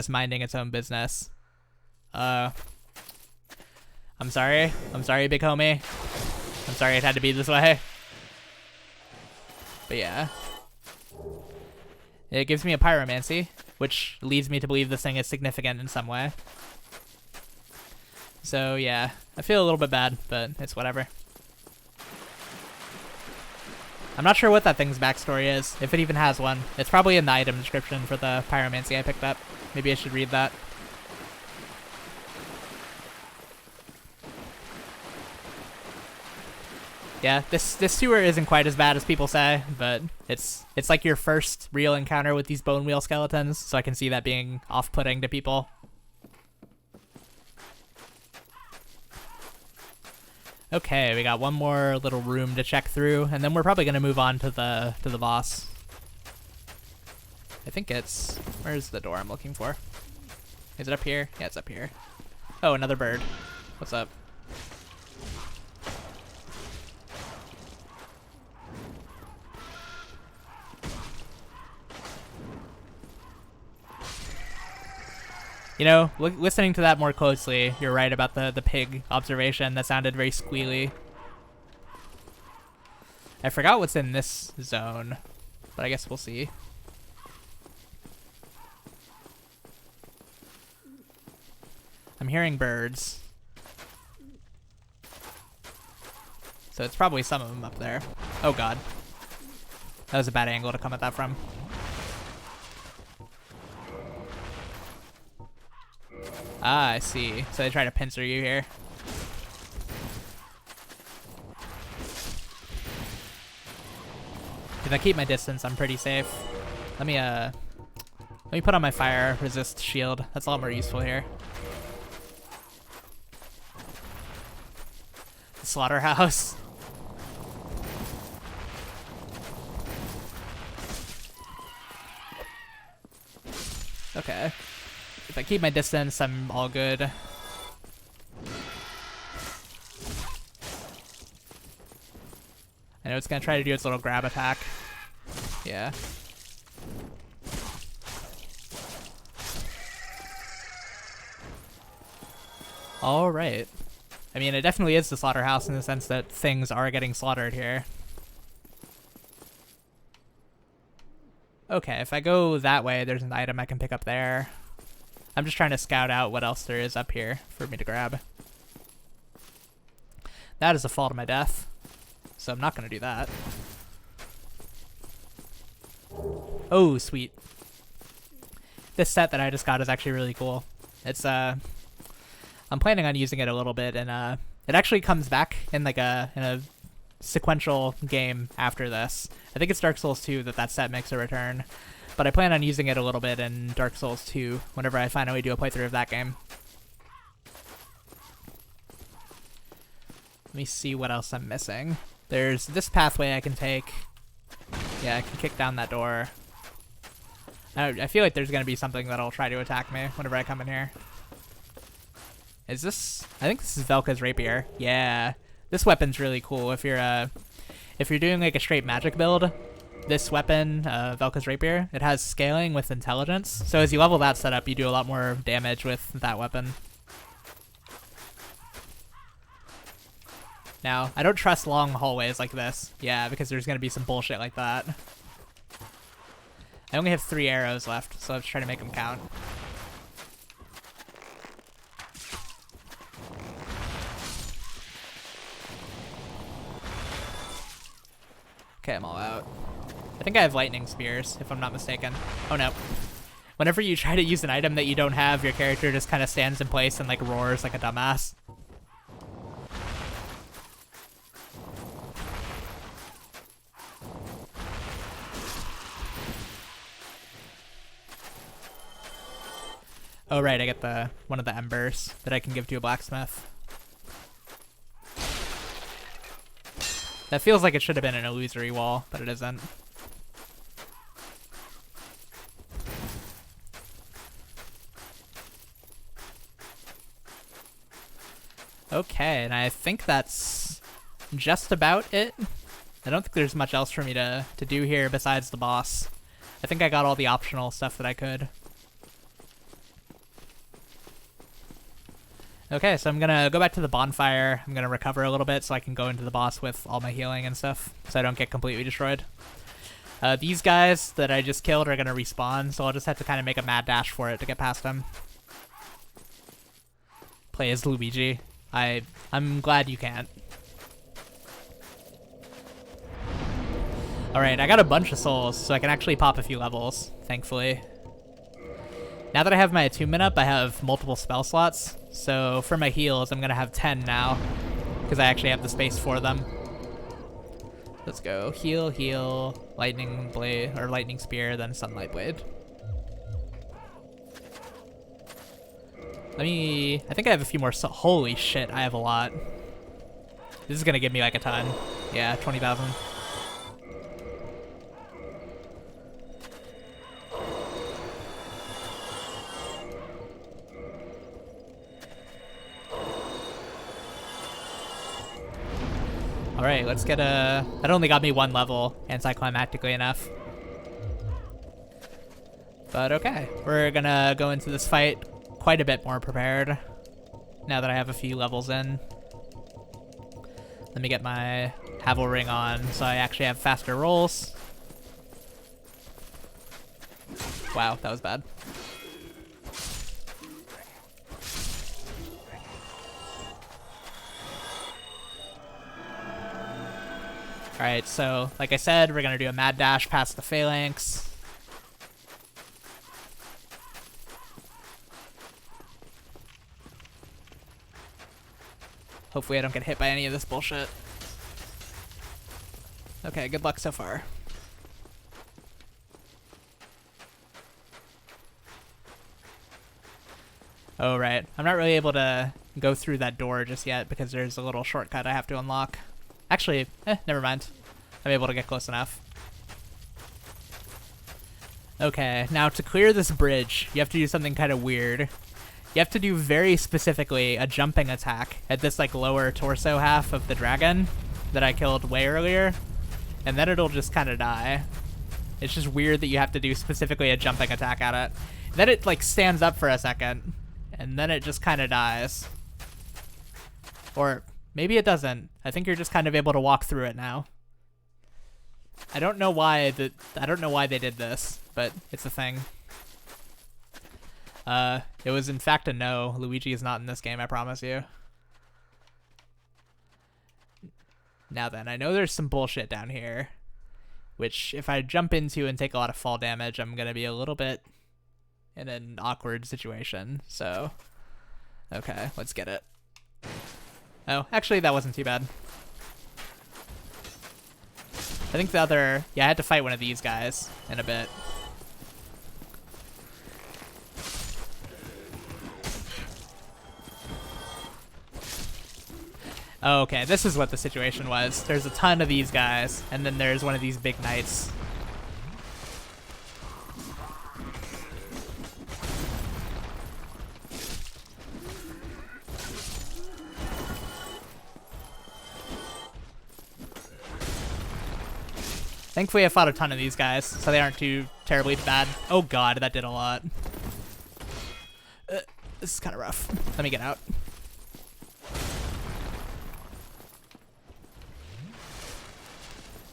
minding its own business. I'm sorry. I'm sorry, big homie. I'm sorry it had to be this way. But yeah. It gives me a pyromancy, which leads me to believe this thing is significant in some way. So yeah, I feel a little bit bad, but it's whatever. I'm not sure what that thing's backstory is, if it even has one. It's probably in the item description for the pyromancy I picked up. Maybe I should read that. Yeah, this sewer isn't quite as bad as people say, but it's like your first real encounter with these bone wheel skeletons, so I can see that being off-putting to people. Okay, we got one more little room to check through, and then we're probably gonna move on to the boss. I think it's... Where's the door I'm looking for? Is it up here? Yeah, it's up here. Oh, another bird. What's up? You know, listening to that more closely, you're right about the pig observation. That sounded very squealy. I forgot what's in this zone, but I guess we'll see. I'm hearing birds. So it's probably some of them up there. Oh god. That was a bad angle to come at that from. Ah, I see. So they try to pincer you here. If I keep my distance, I'm pretty safe. Let me put on my fire resist shield. That's a lot more useful here. The slaughterhouse. Okay. If I keep my distance, I'm all good. I know it's gonna try to do its little grab attack. Yeah. Alright. I mean, it definitely is the slaughterhouse in the sense that things are getting slaughtered here. Okay, if I go that way, there's an item I can pick up there. I'm just trying to scout out what else there is up here for me to grab. That is a fall to my death, so I'm not going to do that. Oh, sweet. This set that I just got is actually really cool. It's, I'm planning on using it a little bit, and it actually comes back in like in a sequential game after this. I think it's Dark Souls 2 that set makes a return. But I plan on using it a little bit in Dark Souls 2 whenever I finally do a playthrough of that game. Let me see what else I'm missing. There's this pathway I can take. Yeah, I can kick down that door. I feel like there's going to be something that'll try to attack me whenever I come in here. Is this... I think this is Velka's rapier. Yeah. This weapon's really cool if you're doing like a straight magic build. This weapon, Velka's rapier, it has scaling with intelligence. So as you level that setup, you do a lot more damage with that weapon. Now, I don't trust long hallways like this. Yeah, because there's going to be some bullshit like that. I only have 3 arrows left, so let's try to make them count. Okay, I'm all out. I think I have lightning spears, if I'm not mistaken. Oh no. Whenever you try to use an item that you don't have, your character just kind of stands in place and like roars like a dumbass. Oh right, I get one of the embers that I can give to a blacksmith. That feels like it should have been an illusory wall, but it isn't. Okay, and I think that's just about it. I don't think there's much else for me to do here besides the boss. I think I got all the optional stuff that I could. Okay, so I'm gonna go back to the bonfire. I'm gonna recover a little bit so I can go into the boss with all my healing and stuff, so I don't get completely destroyed. These guys that I just killed are gonna respawn, so I'll just have to kind of make a mad dash for it to get past them. Play as Luigi. I'm glad you can't. Alright, I got a bunch of souls, so I can actually pop a few levels, thankfully. Now that I have my attunement up, I have multiple spell slots. So for my heals, I'm going to have 10 now, because I actually have the space for them. Let's go. Heal, heal, lightning blade, or lightning spear, then sunlight blade. I think I have a few more. Holy shit, I have a lot. This is gonna give me like a ton. Yeah, 20,000. Alright, let's get a... That only got me 1 level, anticlimactically enough. But okay, we're gonna go into this fight quite a bit more prepared, now that I have a few levels in. Let me get my Havel Ring on so I actually have faster rolls. Wow, that was bad. Alright, so like I said, we're gonna do a mad dash past the phalanx. Hopefully I don't get hit by any of this bullshit. Okay, good luck so far. Oh, right. I'm not really able to go through that door just yet because there's a little shortcut I have to unlock. Actually, never mind. I'm able to get close enough. Okay, now to clear this bridge, you have to do something kind of weird. You have to do very specifically a jumping attack at this like lower torso half of the dragon that I killed way earlier, and then it'll just kind of die. It's just weird that you have to do specifically a jumping attack at it. Then it like stands up for a second, and then it just kind of dies. Or maybe it doesn't. I think you're just kind of able to walk through it now. I don't know why they did this, but it's a thing. It was in fact a no. Luigi is not in this game, I promise you. Now then, I know there's some bullshit down here, which if I jump into and take a lot of fall damage, I'm gonna be a little bit in an awkward situation, so... Okay, let's get it. Oh, actually that wasn't too bad. I think the other... Yeah, I had to fight one of these guys in a bit. Oh, okay, this is what the situation was. There's a ton of these guys, and then there's one of these big knights. Thankfully I fought a ton of these guys, so they aren't too terribly bad. Oh god, that did a lot. This is kind of rough. Let me get out.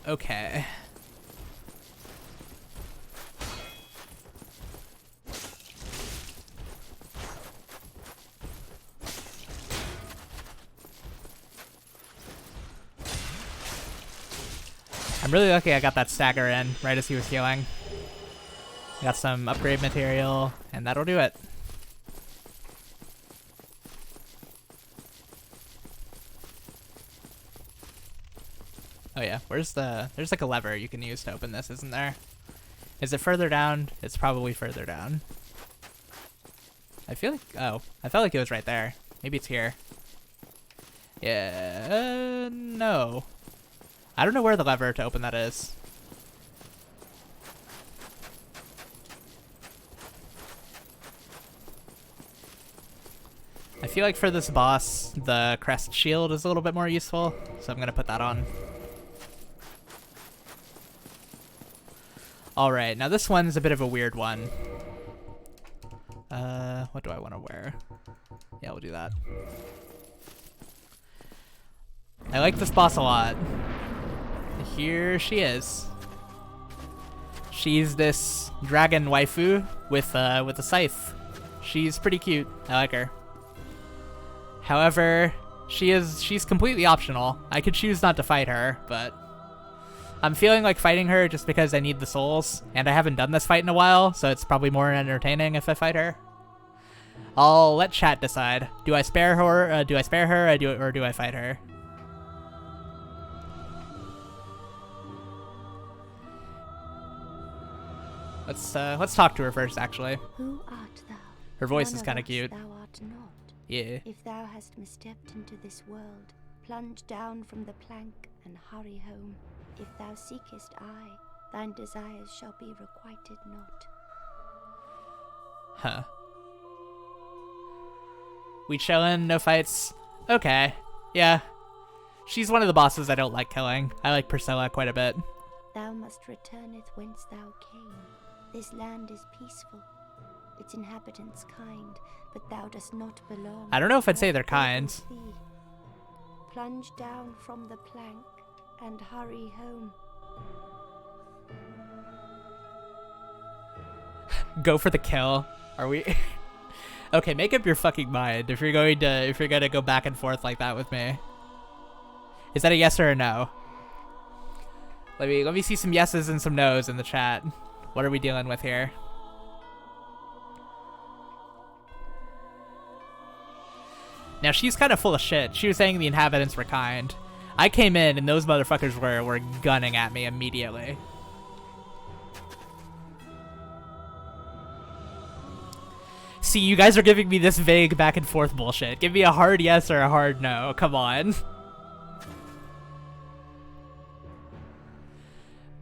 Okay. I'm really lucky I got that stagger in right as he was healing. Got some upgrade material, and that'll do it. Oh yeah, there's like a lever you can use to open this, isn't there? Is it further down? It's probably further down. I feel like, oh, I felt like it was right there. Maybe it's here. Yeah, no. I don't know where the lever to open that is. I feel like for this boss, the crest shield is a little bit more useful, so I'm gonna put that on. Alright, now this one's a bit of a weird one. What do I want to wear? Yeah, we'll do that. I like this boss a lot. Here she is. She's this dragon waifu with a scythe. She's pretty cute. I like her. However, she's completely optional. I could choose not to fight her, but I'm feeling like fighting her just because I need the souls, and I haven't done this fight in a while, so it's probably more entertaining if I fight her. I'll let chat decide. Do I spare her? Or do I fight her? Let's talk to her first, actually. Who art thou? Her voice One is of kind of us cute. Thou art not. Yeah. If thou hast misstepped into this world, Plunge down from the plank and hurry home. If thou seekest I, thine desires shall be requited not. Huh. We chillin', no fights. Okay. Yeah. She's one of the bosses I don't like killing. I like Priscilla quite a bit. Thou must returneth whence thou came. This land is peaceful, its inhabitants kind, but thou dost not belong. I don't know if I'd say they're kind. Plunge down from the plank and hurry home. Go for the kill. Are we? Okay, make up your fucking mind if you're gonna go back and forth like that with me. Is that a yes or a no? Let me see some yeses and some nos in the chat. What are we dealing with here? Now she's kind of full of shit. She was saying the inhabitants were kind. I came in and those motherfuckers were gunning at me immediately. See, you guys are giving me this vague back and forth bullshit. Give me a hard yes or a hard no. Come on.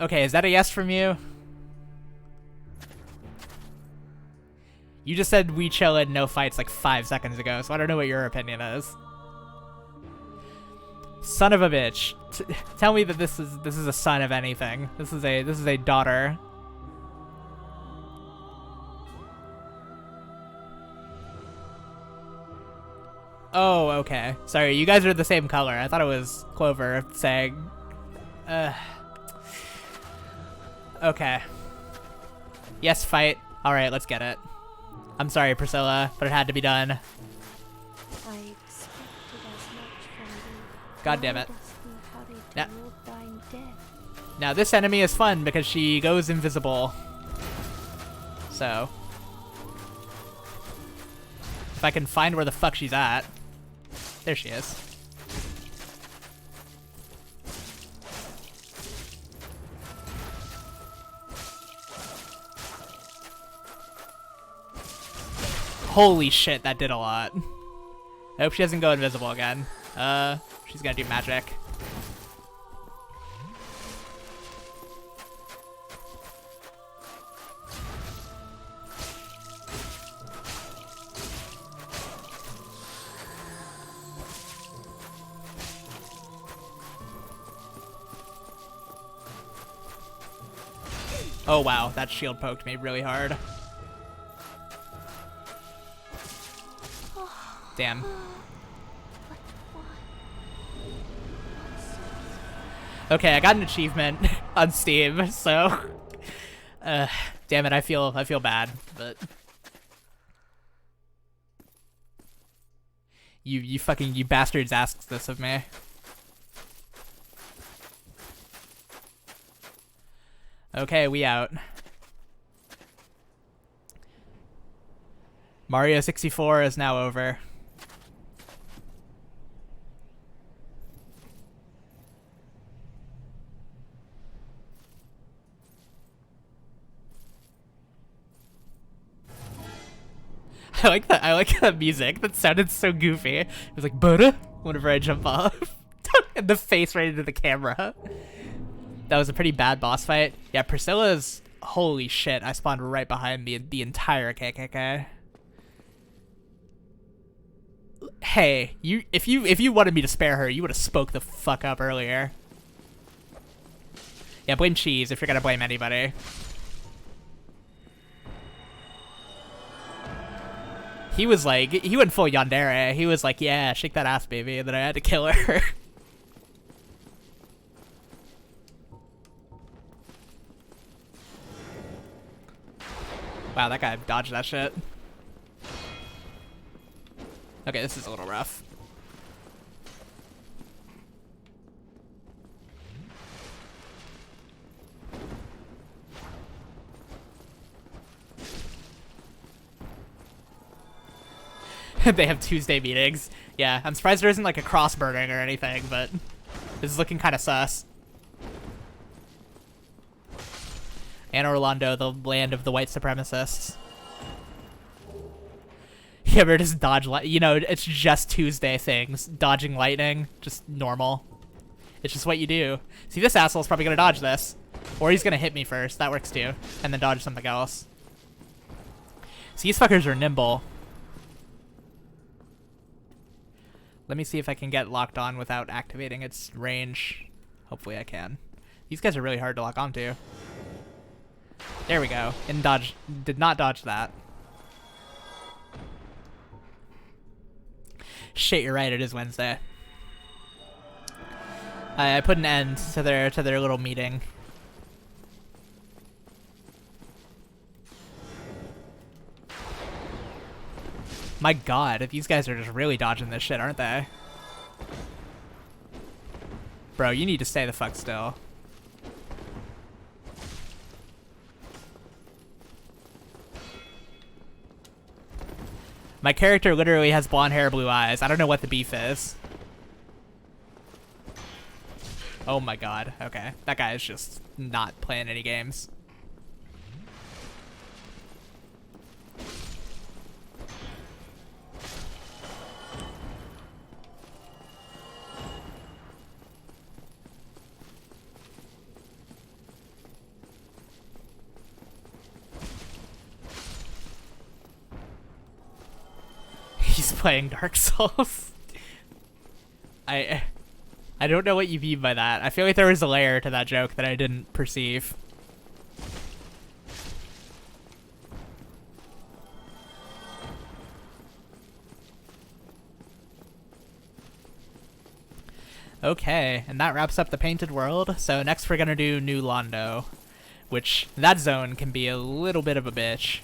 Okay, is that a yes from you? You just said we chillin', no fights like 5 seconds ago, so I don't know what your opinion is. Son of a bitch. Tell me that this is a son of anything. This is a daughter. Oh, okay. Sorry, you guys are the same color. I thought it was Clover saying... Okay. Yes, fight. Alright, let's get it. I'm sorry, Priscilla, but it had to be done. I expected as much from thee. God damn it. Now, now this enemy is fun because she goes invisible. So... if I can find where the fuck she's at. There she is. Holy shit, that did a lot. I hope she doesn't go invisible again. She's gonna do magic. Oh wow, that shield poked me really hard. Damn. Okay, I got an achievement on Steam, so damn it, I feel bad, but you bastards asked this of me. Okay, we out. Mario 64 is now over. I like that music. That sounded so goofy. It was like butter whenever I jump off. And the face right into the camera. That was a pretty bad boss fight. Yeah, Priscilla's holy shit. I spawned right behind the entire KKK. Hey, if you wanted me to spare her, you would have spoke the fuck up earlier. Yeah, blame Cheese if you're gonna blame anybody. He was like, he went full yandere. He was like, yeah, shake that ass, baby. And then I had to kill her. Wow, that guy dodged that shit. Okay, this is a little rough. They have Tuesday meetings. Yeah, I'm surprised there isn't like a cross burning or anything, but this is looking kind of sus. And Orlando, the land of the white supremacists. You ever just dodge you know, it's just Tuesday things. Dodging lightning, just normal. It's just what you do. See, this asshole's probably gonna dodge this. Or he's gonna hit me first. That works too. And then dodge something else. See, these fuckers are nimble. Let me see if I can get locked on without activating its range. Hopefully I can. These guys are really hard to lock onto. There we go. And did not dodge that. Shit, you're right, it is Wednesday. I put an end to their little meeting. My god, these guys are just really dodging this shit, aren't they? Bro, you need to stay the fuck still. My character literally has blonde hair, blue eyes. I don't know what the beef is. Oh my god, okay. That guy is just not playing any games. He's playing Dark Souls. I don't know what you mean by that. I feel like there was a layer to that joke that I didn't perceive. Okay, and that wraps up the Painted World. So next we're gonna do New Londo, which that zone can be a little bit of a bitch.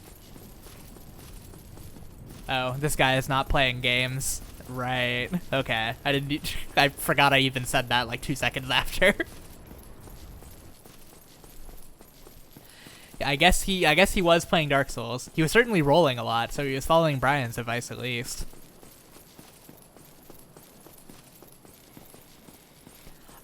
Oh, this guy is not playing games. Right. Okay. I forgot I even said that like 2 seconds after. I guess he was playing Dark Souls. He was certainly rolling a lot, so he was following Brian's advice at least.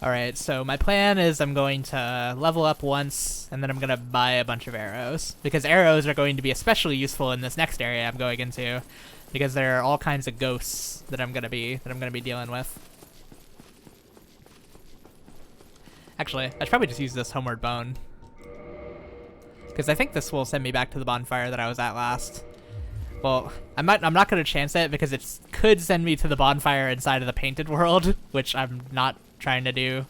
Alright, so my plan is I'm going to level up once, and then I'm going to buy a bunch of arrows. Because arrows are going to be especially useful in this next area I'm going into. Because there are all kinds of ghosts that I'm gonna be dealing with. Actually, I should probably just use this Homeward Bone. Because I think this will send me back to the bonfire that I was at last. Well, I'm not gonna chance it because it could send me to the bonfire inside of the Painted World, which I'm not trying to do.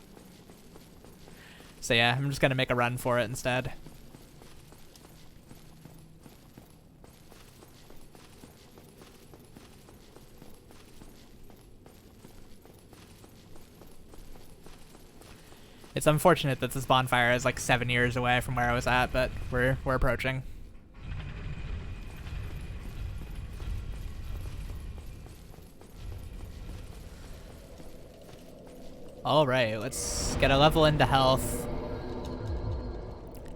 So yeah, I'm just gonna make a run for it instead. It's unfortunate that this bonfire is like 7 years away from where I was at, but we're approaching. Alright, let's get a level into health.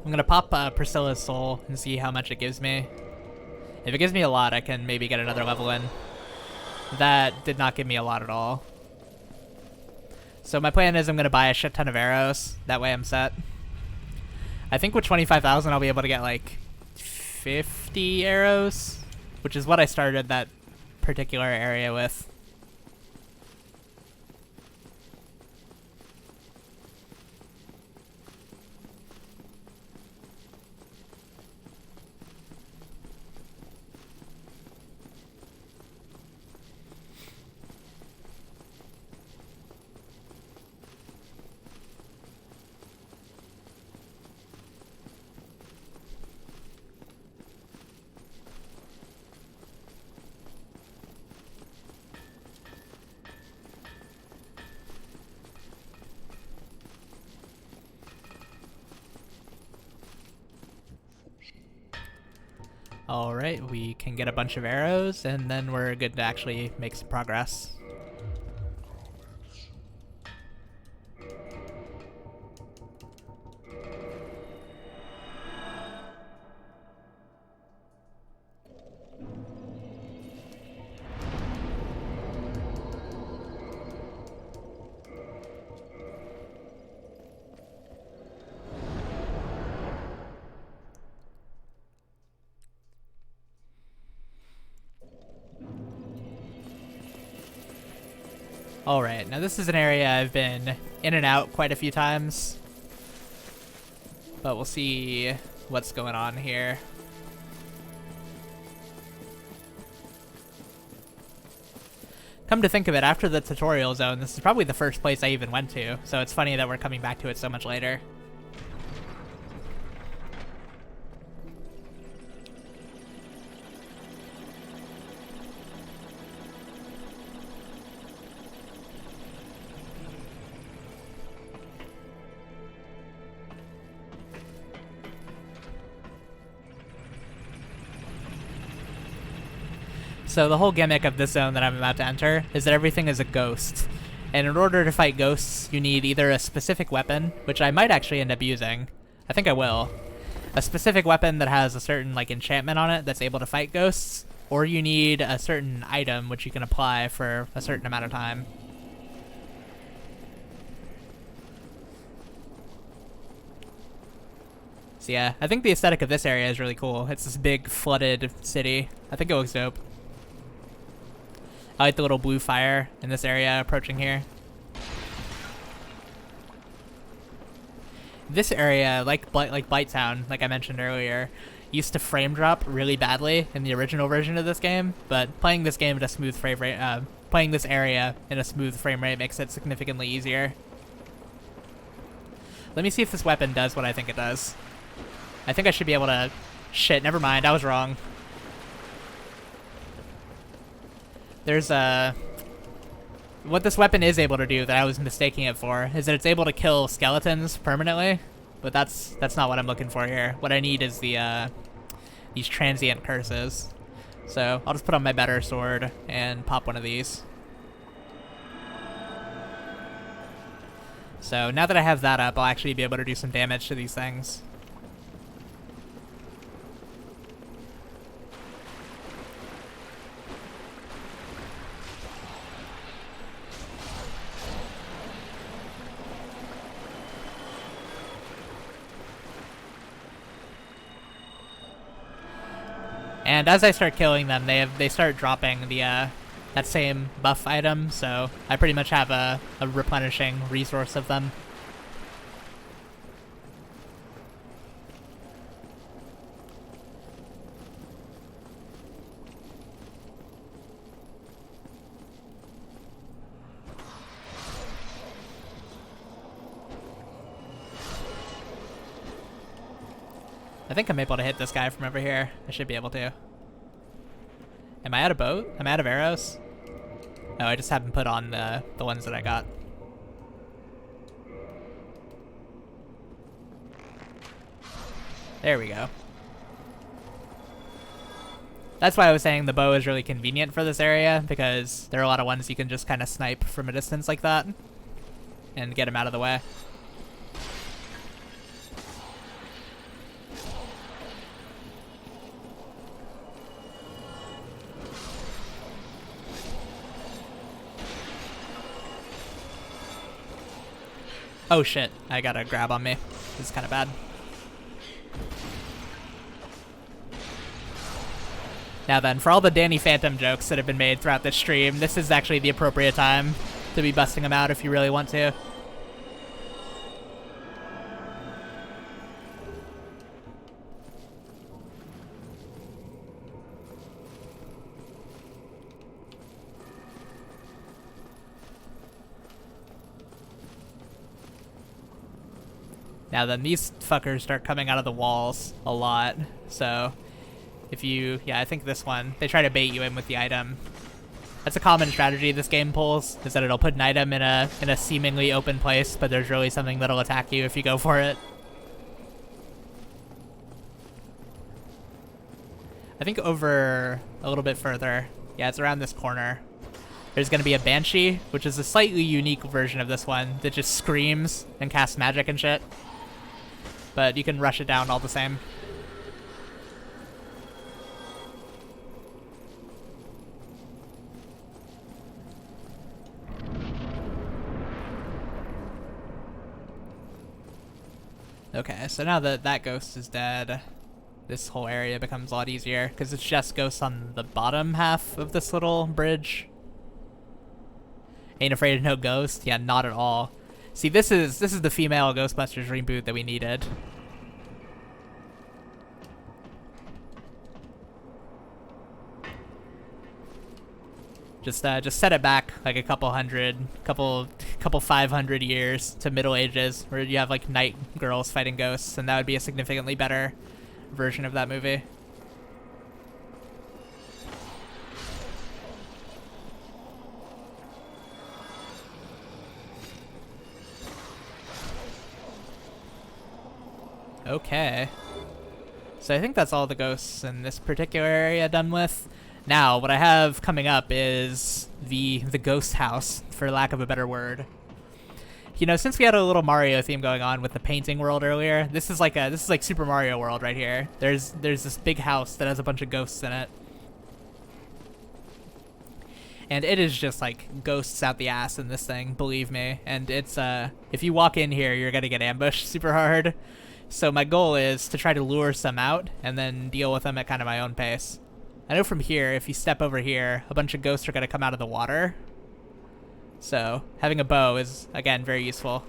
I'm gonna pop Priscilla's Soul and see how much it gives me. If it gives me a lot, I can maybe get another level in. That did not give me a lot at all. So my plan is I'm going to buy a shit ton of arrows. That way I'm set. I think with 25,000 I'll be able to get like 50 arrows, which is what I started that particular area with. Alright, we can get a bunch of arrows, and then we're good to actually make some progress. Alright, now this is an area I've been in and out quite a few times. But we'll see what's going on here. Come to think of it, after the tutorial zone, this is probably the first place I even went to, so it's funny that we're coming back to it so much later. So the whole gimmick of this zone that I'm about to enter is that everything is a ghost. And in order to fight ghosts, you need either a specific weapon, which I might actually end up using. I think I will. A specific weapon that has a certain like enchantment on it that's able to fight ghosts, or you need a certain item which you can apply for a certain amount of time. So yeah, I think the aesthetic of this area is really cool. It's this big flooded city. I think it looks dope. I like the little blue fire in this area approaching here. This area, like Blighttown, like I mentioned earlier, used to frame drop really badly in the original version of this game, but playing this game at a smooth frame rate, playing this area in a smooth frame rate makes it significantly easier. Let me see if this weapon does what I think it does. I think I should be able to... Shit, never mind, I was wrong. There's a... What this weapon is able to do that I was mistaking it for is that it's able to kill skeletons permanently, but that's not what I'm looking for here. What I need is the these transient curses. So I'll just put on my better sword and pop one of these. So now that I have that up, I'll actually be able to do some damage to these things. And as I start killing them, they start dropping the that same buff item, so I pretty much have a replenishing resource of them. I think I'm able to hit this guy from over here. I should be able to. Am I out of boat? Am I out of arrows? No, I just haven't put on the ones that I got. There we go. That's why I was saying the bow is really convenient for this area, because there are a lot of ones you can just kind of snipe from a distance like that and get them out of the way. Oh shit, I got a grab on me. This is kind of bad. Now then, for all the Danny Phantom jokes that have been made throughout this stream, this is actually the appropriate time to be busting them out if you really want to. Now then, these fuckers start coming out of the walls a lot, so if you, yeah, I think this one, they try to bait you in with the item. That's a common strategy this game pulls, is that it'll put an item in a seemingly open place, but there's really something that'll attack you if you go for it. I think over a little bit further, yeah, it's around this corner. There's going to be a Banshee, which is a slightly unique version of this one that just screams and casts magic and shit. But you can rush it down all the same. Okay, so now that that ghost is dead, this whole area becomes a lot easier, because it's just ghosts on the bottom half of this little bridge. Ain't Afraid of No Ghost? Yeah, not at all. See, this is the female Ghostbusters reboot that we needed. Just set it back like a couple 500 years to Middle Ages, where you have like night girls fighting ghosts, and that would be a significantly better version of that movie. Okay. So I think that's all the ghosts in this particular area done with. Now, what I have coming up is the ghost house, for lack of a better word. You know, since we had a little Mario theme going on with the painting world earlier, this is like Super Mario World right here. There's this big house that has a bunch of ghosts in it. And it is just like ghosts out the ass in this thing, believe me. And it's if you walk in here, you're gonna get ambushed super hard. So my goal is to try to lure some out and then deal with them at kind of my own pace. I know from here, if you step over here, a bunch of ghosts are going to come out of the water. So having a bow is, again, very useful.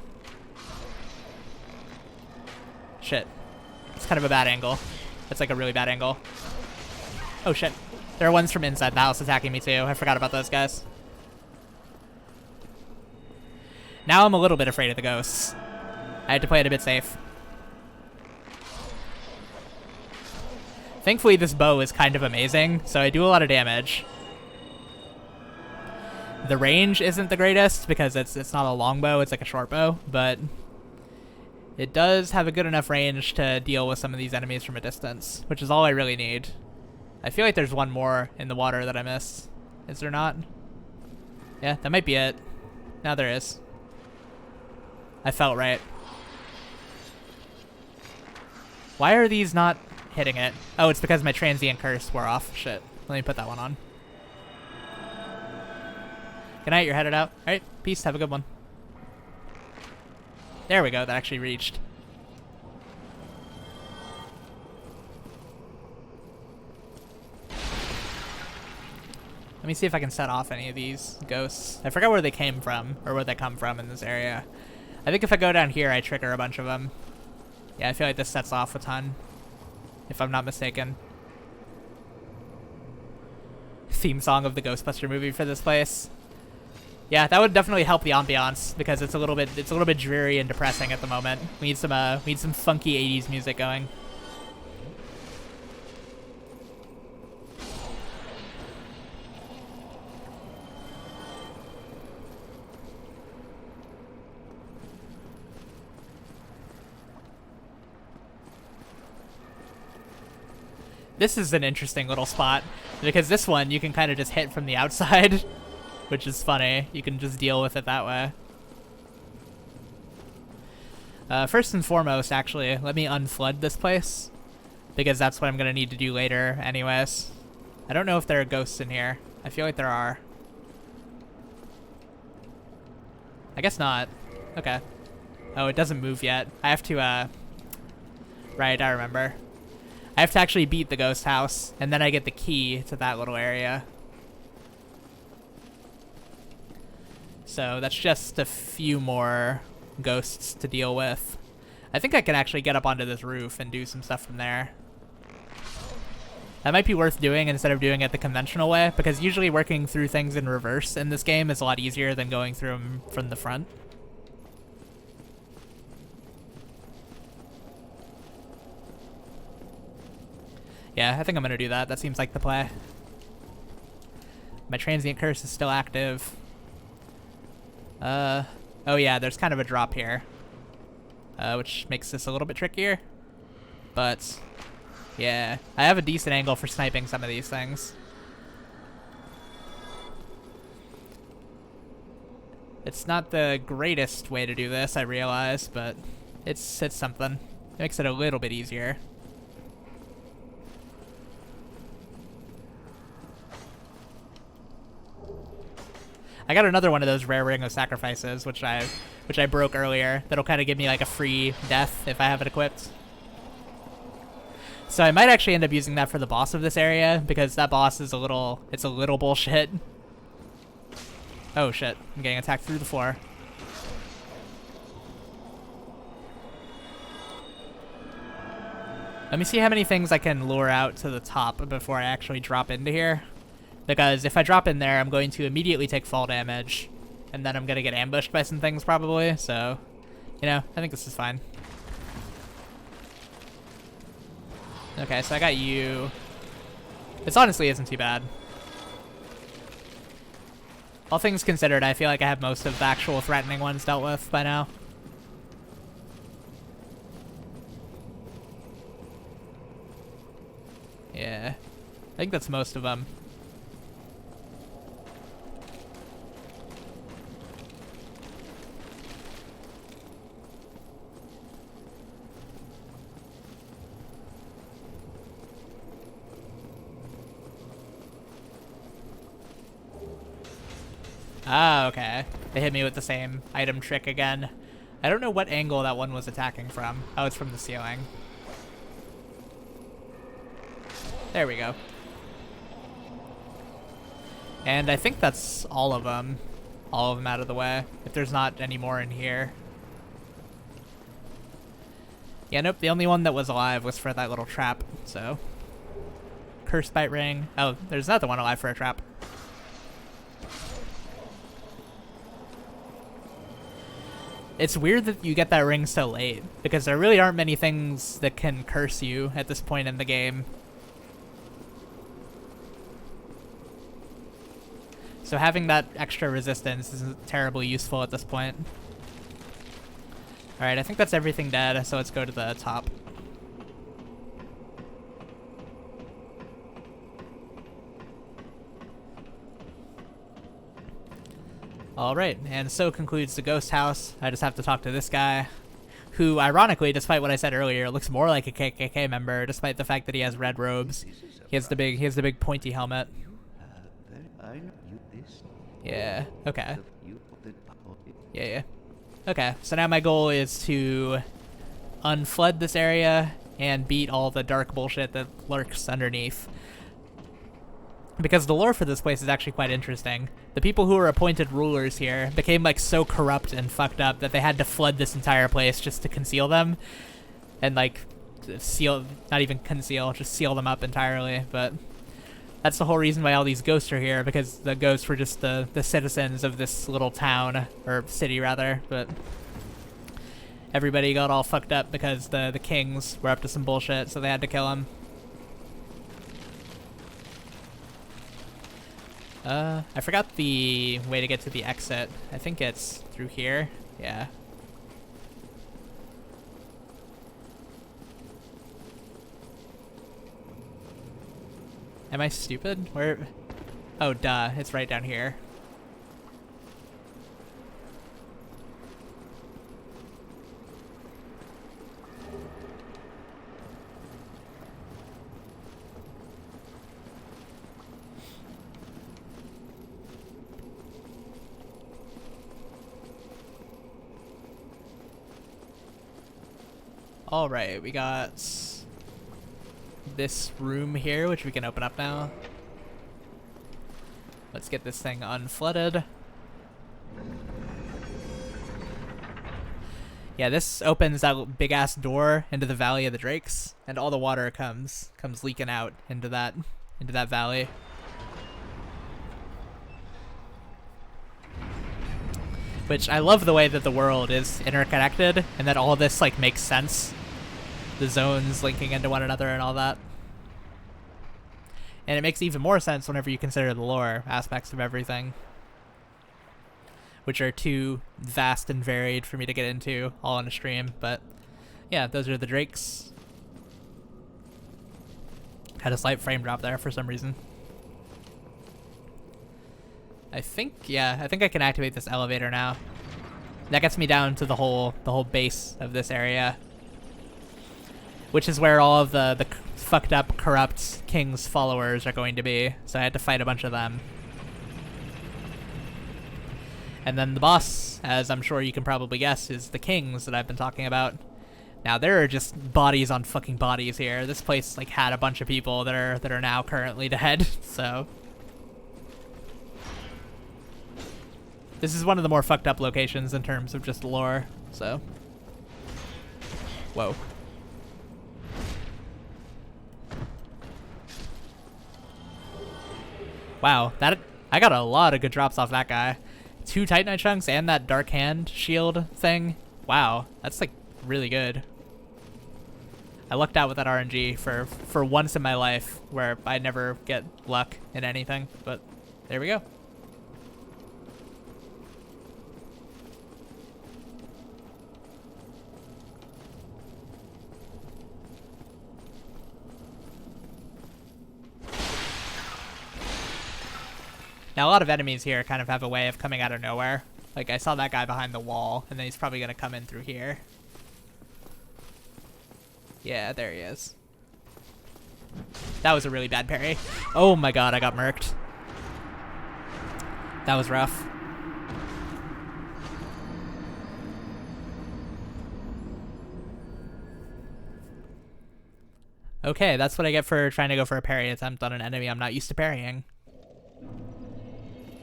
Shit. It's kind of a bad angle. That's like a really bad angle. Oh shit. There are ones from inside the house attacking me too. I forgot about those guys. Now I'm a little bit afraid of the ghosts. I had to play it a bit safe. Thankfully, this bow is kind of amazing, so I do a lot of damage. The range isn't the greatest because it's not a long bow, it's like a short bow, but it does have a good enough range to deal with some of these enemies from a distance, which is all I really need. I feel like there's one more in the water that I missed. Is there not? Yeah, that might be it. Now there is. I felt right. Why are these not hitting it? Oh, it's because my transient curse wore off. Shit. Let me put that one on. Good night, you're headed out. Alright, peace, have a good one. There we go, that actually reached. Let me see if I can set off any of these ghosts. I forgot where they came from, or where they come from in this area. I think if I go down here, I trigger a bunch of them. Yeah, I feel like this sets off a ton, if I'm not mistaken. Theme song of the Ghostbuster movie for this place. Yeah, that would definitely help the ambiance because it's a little bit dreary and depressing at the moment. We need some funky 80s music going. This is an interesting little spot, because this one you can kind of just hit from the outside, which is funny. You can just deal with it that way. First and foremost, actually, let me unflood this place, because that's what I'm going to need to do later anyways. I don't know if there are ghosts in here. I feel like there are. I guess not. Okay. Oh, it doesn't move yet. I have to, right, I remember. I have to actually beat the ghost house, and then I get the key to that little area. So that's just a few more ghosts to deal with. I think I can actually get up onto this roof and do some stuff from there. That might be worth doing instead of doing it the conventional way, because usually working through things in reverse in this game is a lot easier than going through them from the front. Yeah, I think I'm gonna do that. That seems like the play. My transient curse is still active. Oh yeah, there's kind of a drop here, which makes this a little bit trickier. But yeah, I have a decent angle for sniping some of these things. It's not the greatest way to do this, I realize, but it's something. It makes it a little bit easier. I got another one of those rare Ring of Sacrifices, which I broke earlier. That'll kind of give me like a free death if I have it equipped. So I might actually end up using that for the boss of this area, because that boss is it's a little bullshit. Oh shit, I'm getting attacked through the floor. Let me see how many things I can lure out to the top before I actually drop into here. Because if I drop in there, I'm going to immediately take fall damage. And then I'm going to get ambushed by some things probably, so... You know, I think this is fine. Okay, so I got you. This honestly isn't too bad. All things considered, I feel like I have most of the actual threatening ones dealt with by now. Yeah, I think that's most of them. Ah, okay. They hit me with the same item trick again. I don't know what angle that one was attacking from. Oh, it's from the ceiling. There we go. And I think that's all of them. All of them out of the way. If there's not any more in here. Yeah, nope. The only one that was alive was for that little trap, so. Curse Bite Ring. Oh, there's another one alive for a trap. It's weird that you get that ring so late, because there really aren't many things that can curse you at this point in the game. So having that extra resistance isn't terribly useful at this point. Alright, I think that's everything dead, so let's go to the top. Alright, and so concludes the ghost house. I just have to talk to this guy, who, ironically, despite what I said earlier, looks more like a KKK member, despite the fact that he has red robes. He has the big pointy helmet. Yeah, okay. Yeah. Okay, so now my goal is to unflood this area and beat all the dark bullshit that lurks underneath. Because the lore for this place is actually quite interesting. The people who were appointed rulers here became like so corrupt and fucked up that they had to flood this entire place just to conceal them. And like seal, not even conceal, just seal them up entirely. But that's the whole reason why all these ghosts are here, because the ghosts were just the citizens of this little town, or city rather, but everybody got all fucked up because the kings were up to some bullshit, so they had to kill him. I forgot the way to get to the exit. I think it's through here. Yeah. Am I stupid? Where? Oh, duh. It's right down here. Alright, we got this room here, which we can open up now. Let's get this thing unflooded. Yeah, this opens that big ass door into the Valley of the Drakes, and all the water comes leaking out into that valley. Which I love the way that the world is interconnected and that all this like makes sense. The zones linking into one another and all that. And it makes even more sense whenever you consider the lore aspects of everything, which are too vast and varied for me to get into all on a stream. But yeah, those are the Drakes. Had a slight frame drop there for some reason. I think I can activate this elevator now. That gets me down to the whole base of this area, which is where all of the fucked up, corrupt king's followers are going to be. So I had to fight a bunch of them. And then the boss, as I'm sure you can probably guess, is the kings that I've been talking about. Now there are just bodies on fucking bodies here. This place like had a bunch of people that are now currently dead. So This is one of the more fucked up locations in terms of just lore, so. Whoa. Wow, I got a lot of good drops off that guy. 2 Titanite chunks and that Dark Hand shield thing. Wow, that's like really good. I lucked out with that RNG for once in my life where I never get luck in anything, but there we go. Now, a lot of enemies here kind of have a way of coming out of nowhere. Like, I saw that guy behind the wall, and then he's probably going to come in through here. Yeah, there he is. That was a really bad parry. Oh my god, I got murked. That was rough. Okay, that's what I get for trying to go for a parry attempt on an enemy I'm not used to parrying.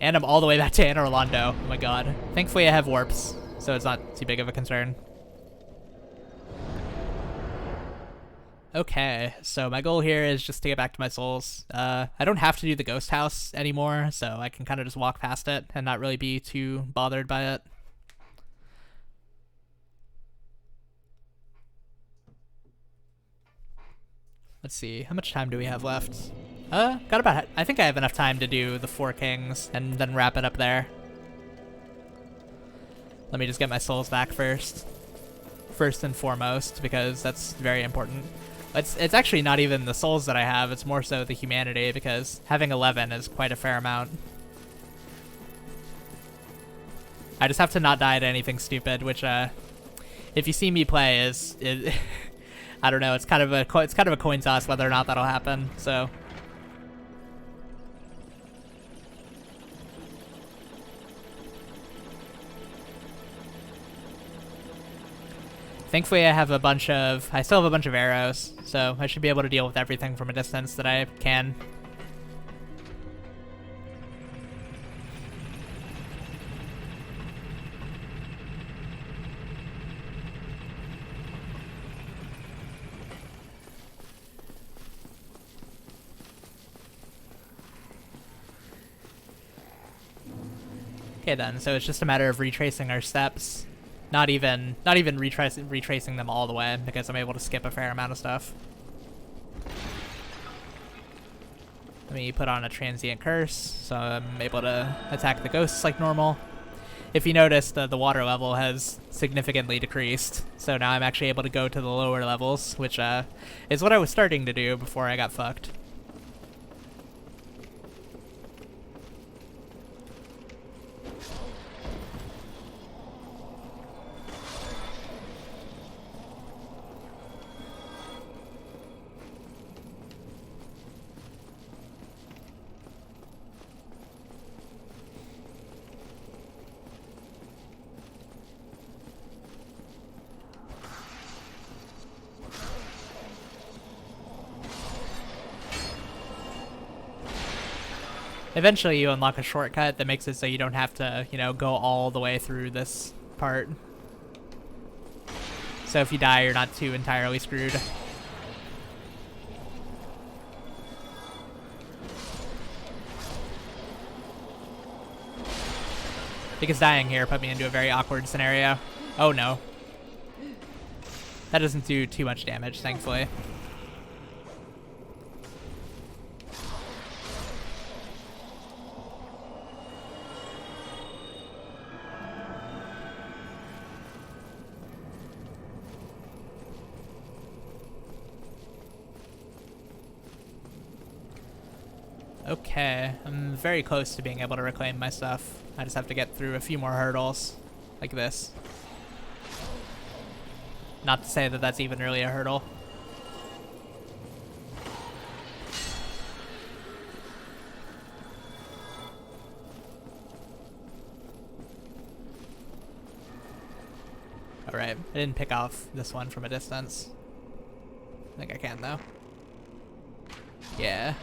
And I'm all the way back to Anor Londo. Oh my god. Thankfully I have warps, so it's not too big of a concern. Okay, so my goal here is just to get back to my souls. I don't have to do the ghost house anymore, so I can kind of just walk past it and not really be too bothered by it. Let's see, how much time do we have left? I think I have enough time to do the 4 kings and then wrap it up there. Let me just get my souls back first. First and foremost, because that's very important. It's actually not even the souls that I have, it's more so the humanity, because having 11 is quite a fair amount. I just have to not die to anything stupid, which, if you see me play, is I don't know, it's kind of a coin toss whether or not that'll happen, so. Thankfully, I still have a bunch of arrows, so I should be able to deal with everything from a distance that I can. Okay then, so it's just a matter of retracing our steps. Not even retracing them all the way, because I'm able to skip a fair amount of stuff. Let me put on a transient curse, so I'm able to attack the ghosts like normal. If you notice, the water level has significantly decreased, so now I'm actually able to go to the lower levels, which is what I was starting to do before I got fucked. Eventually you unlock a shortcut that makes it so you don't have to, you know, go all the way through this part. So if you die, you're not too entirely screwed. Because dying here put me into a very awkward scenario. Oh no. That doesn't do too much damage, thankfully. Okay, I'm very close to being able to reclaim my stuff. I just have to get through a few more hurdles, like this. Not to say that that's even really a hurdle. Alright, I didn't pick off this one from a distance. I think I can though. Yeah.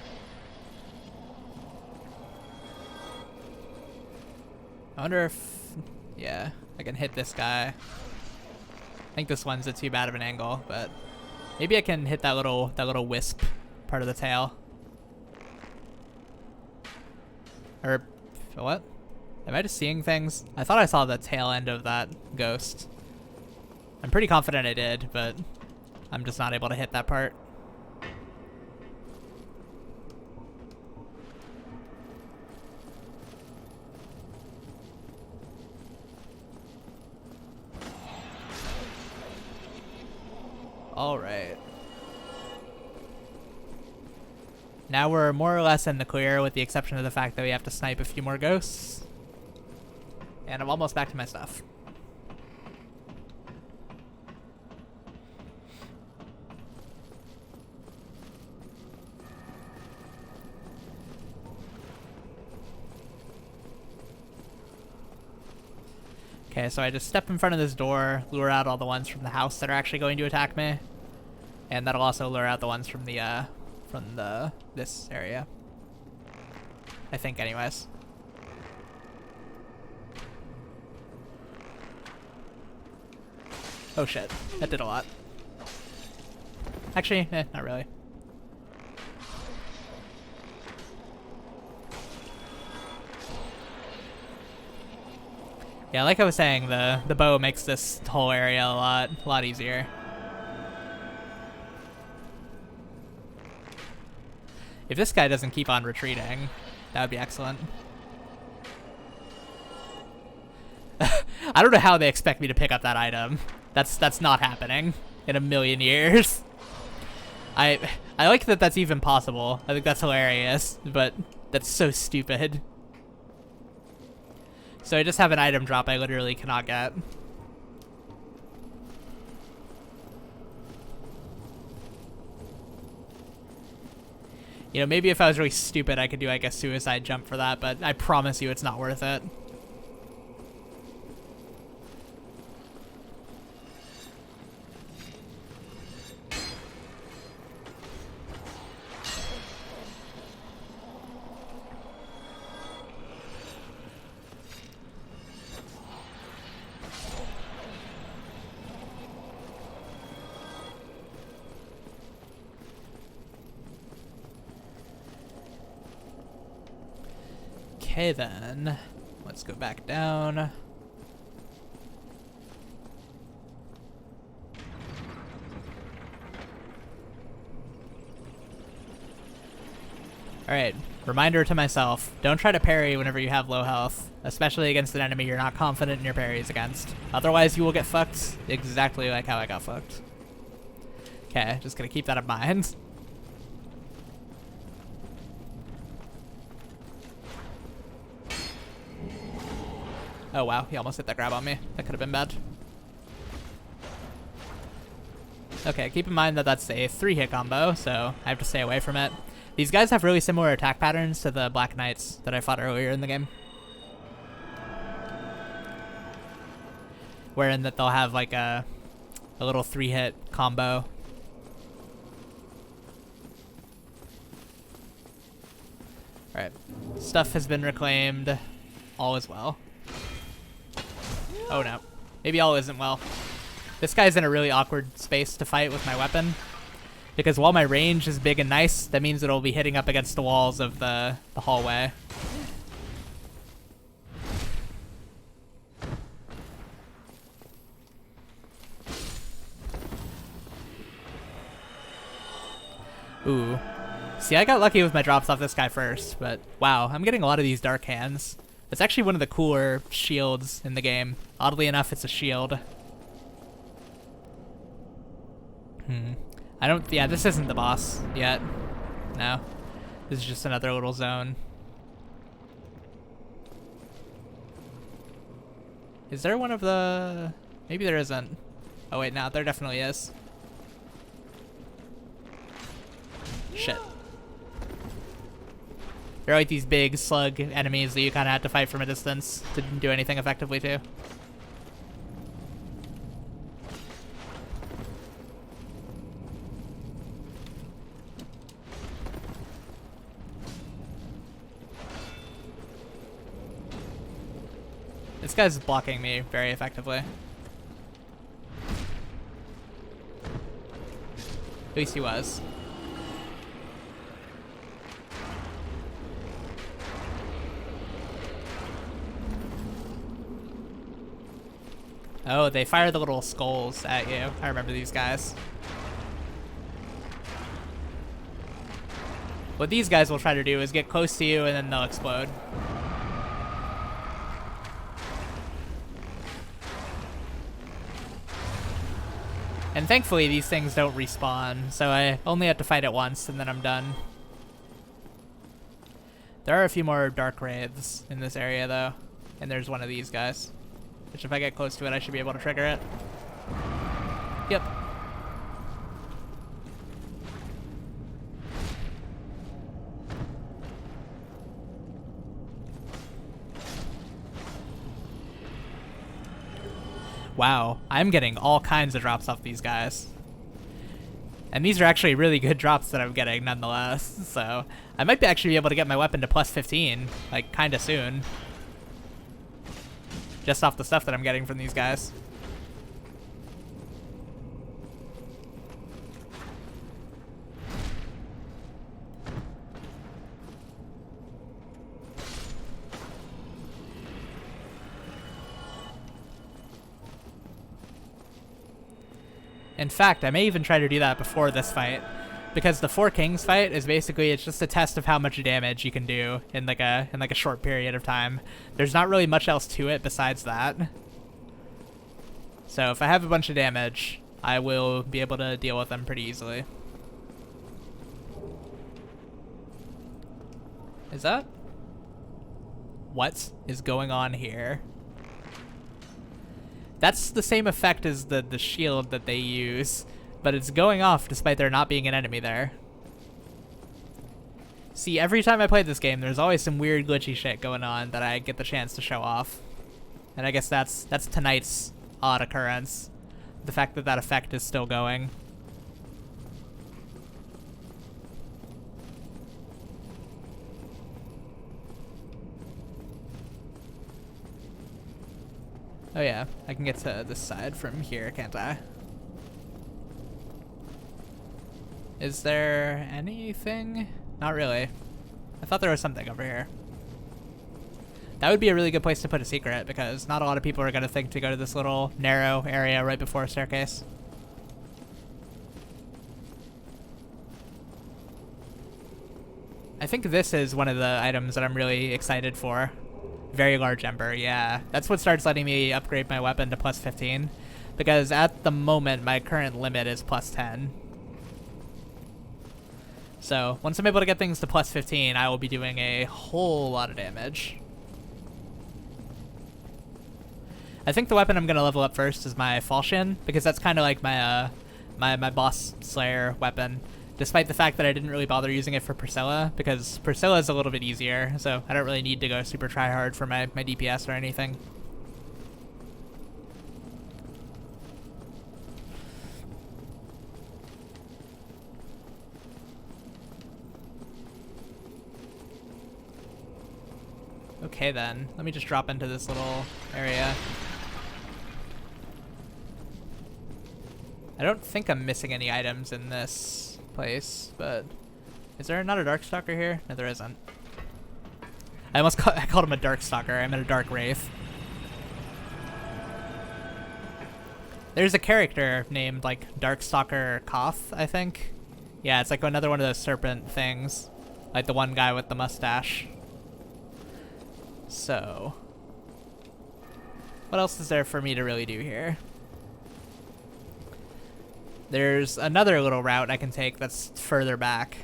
I wonder if, yeah, I can hit this guy. I think this one's too bad of an angle, but maybe I can hit that little wisp part of the tail. Or what? Am I just seeing things? I thought I saw the tail end of that ghost. I'm pretty confident I did, but I'm just not able to hit that part. All right. Now we're more or less in the clear, with the exception of the fact that we have to snipe a few more ghosts. And I'm almost back to my stuff. Okay, so I just step in front of this door, lure out all the ones from the house that are actually going to attack me, and that'll also lure out the ones from this area. I think, anyways. Oh shit, that did a lot. Actually, not really. Yeah, like I was saying, the bow makes this whole area a lot easier. If this guy doesn't keep on retreating, that would be excellent. I don't know how they expect me to pick up that item. That's not happening in a million years. I like that that's even possible. I think that's hilarious, but that's so stupid. So I just have an item drop I literally cannot get. You know, maybe if I was really stupid, I could do like a suicide jump for that, but I promise you it's not worth it. Okay then, let's go back down. Alright, reminder to myself, don't try to parry whenever you have low health, especially against an enemy you're not confident in your parries against. Otherwise you will get fucked exactly like how I got fucked. Okay, just gonna keep that in mind. Oh wow, he almost hit that grab on me. That could have been bad. Okay, keep in mind that that's a 3-hit combo, so I have to stay away from it. These guys have really similar attack patterns to the Black Knights that I fought earlier in the game. Wherein that they'll have like a little 3-hit combo. Alright, stuff has been reclaimed. All is well. Oh no. Maybe all isn't well. This guy's in a really awkward space to fight with my weapon. Because while my range is big and nice, that means it'll be hitting up against the walls of the hallway. Ooh. See, I got lucky with my drops off this guy first, but wow, I'm getting a lot of these dark hands. It's actually one of the cooler shields in the game. Oddly enough, it's a shield. Yeah, this isn't the boss yet. No. This is just another little zone. Is there one of the... Maybe there isn't. Oh wait, no, there definitely is. Shit. They're like these big slug enemies that you kind of have to fight from a distance to do anything effectively to. This guy's blocking me very effectively. At least he was. Oh, they fire the little skulls at you. I remember these guys. What these guys will try to do is get close to you and then they'll explode. And thankfully these things don't respawn, so I only have to fight it once and then I'm done. There are a few more dark wraiths in this area though, and there's one of these guys, which if I get close to it I should be able to trigger it. Yep. Wow, I'm getting all kinds of drops off these guys. And these are actually really good drops that I'm getting nonetheless, so I might actually be able to get my weapon to plus 15, like, kinda soon. Just off the stuff that I'm getting from these guys. In fact, I may even try to do that before this fight, because the Four Kings fight is basically, it's just a test of how much damage you can do in like a short period of time. There's not really much else to it besides that. So if I have a bunch of damage, I will be able to deal with them pretty easily. Is that? What is going on here? That's the same effect as the shield that they use, but it's going off despite there not being an enemy there. See, every time I play this game, there's always some weird glitchy shit going on that I get the chance to show off. And I guess that's tonight's odd occurrence. The fact that that effect is still going. Oh yeah, I can get to this side from here, can't I? Is there anything? Not really. I thought there was something over here. That would be a really good place to put a secret, because not a lot of people are going to think to go to this little narrow area right before a staircase. I think this is one of the items that I'm really excited for. Very large ember, yeah. That's what starts letting me upgrade my weapon to plus 15. Because at the moment, my current limit is plus 10. So, once I'm able to get things to plus 15, I will be doing a whole lot of damage. I think the weapon I'm going to level up first is my falchion, because that's kind of like my, my boss slayer weapon. Despite the fact that I didn't really bother using it for Priscilla, because Priscilla is a little bit easier, so I don't really need to go super try hard for my DPS or anything. Okay then, let me just drop into this little area. I don't think I'm missing any items in this place, but is there not a Darkstalker here? No, there isn't. I called him a Darkstalker. I meant a Dark Wraith. There's a character named like Darkstalker Koth, I think. Yeah, it's like another one of those serpent things, like the one guy with the mustache. So, what else is there for me to really do here? There's another little route I can take that's further back.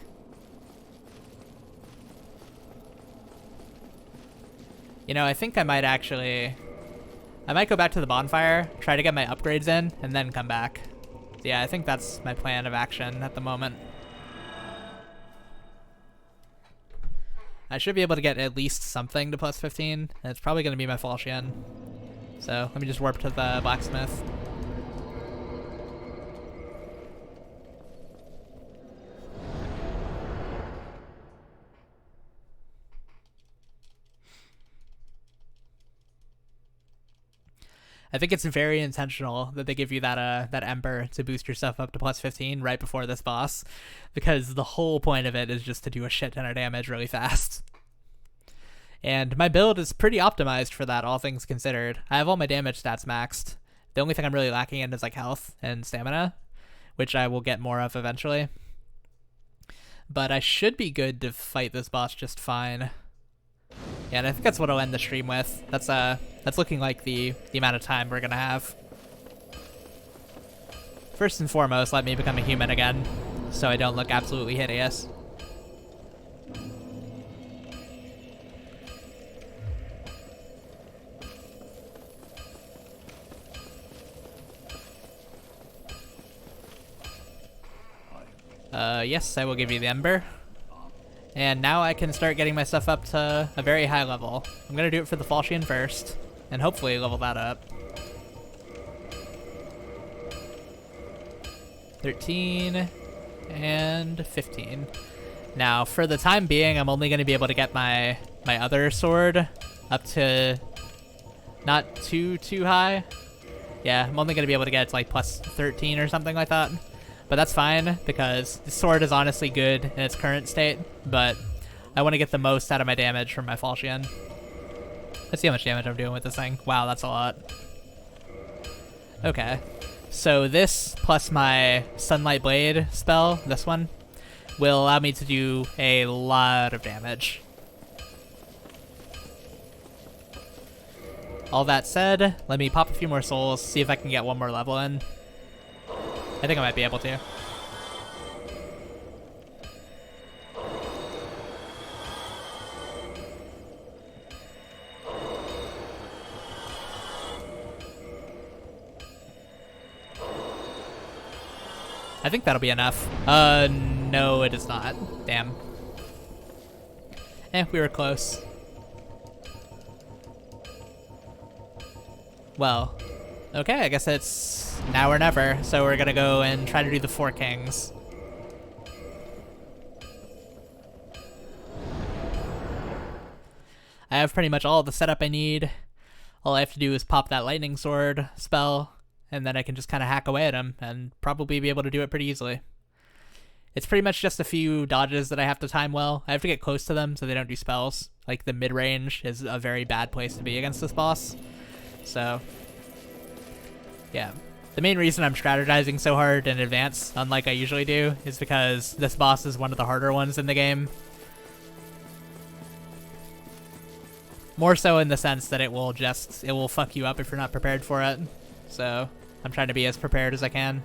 You know, I think I might go back to the bonfire, try to get my upgrades in, and then come back. Yeah, I think that's my plan of action at the moment. I should be able to get at least something to plus 15, and it's probably going to be my falchion. So let me just warp to the blacksmith. I think it's very intentional that they give you that Ember to boost yourself up to plus 15 right before this boss, because the whole point of it is just to do a shit ton of damage really fast. And my build is pretty optimized for that, all things considered. I have all my damage stats maxed. The only thing I'm really lacking in is like health and stamina, which I will get more of eventually. But I should be good to fight this boss just fine. Yeah, and I think that's what I'll end the stream with. That's looking like the amount of time we're gonna have. First and foremost, let me become a human again, so I don't look absolutely hideous. Yes, I will give you the Ember. And now I can start getting my stuff up to a very high level. I'm gonna do it for the Falchion first, and hopefully level that up. 13 and 15. Now, for the time being, I'm only gonna be able to get my other sword up to not too high. Yeah, I'm only gonna be able to get it to like plus 13 or something like that. But that's fine, because the sword is honestly good in its current state, but I want to get the most out of my damage from my Falchion. Let's see how much damage I'm doing with this thing. Wow, that's a lot. Okay, so this plus my Sunlight Blade spell, this one, will allow me to do a lot of damage. All that said, let me pop a few more souls, see if I can get one more level in. I think I might be able to. I think that'll be enough. No, it is not. Damn. We were close. Well, okay, I guess it's now or never, so we're gonna go and try to do the 4 kings. I have pretty much all the setup I need. All I have to do is pop that lightning sword spell, and then I can just kind of hack away at him, and probably be able to do it pretty easily. It's pretty much just a few dodges that I have to time well. I have to get close to them so they don't do spells. Like, the mid-range is a very bad place to be against this boss. So, yeah. The main reason I'm strategizing so hard in advance, unlike I usually do, is because this boss is one of the harder ones in the game. More so in the sense that it will fuck you up if you're not prepared for it. So, I'm trying to be as prepared as I can.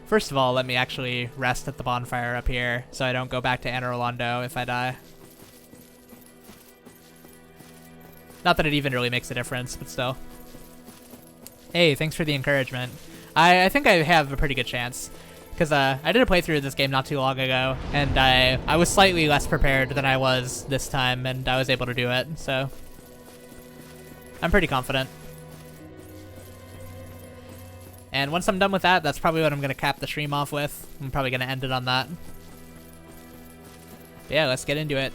First of all, let me actually rest at the bonfire up here, so I don't go back to Anor Londo if I die. Not that it even really makes a difference, but still. Hey, thanks for the encouragement. I think I have a pretty good chance, because I did a playthrough of this game not too long ago, and I was slightly less prepared than I was this time, and I was able to do it, so I'm pretty confident. And once I'm done with that, that's probably what I'm going to cap the stream off with. I'm probably going to end it on that. But yeah, let's get into it.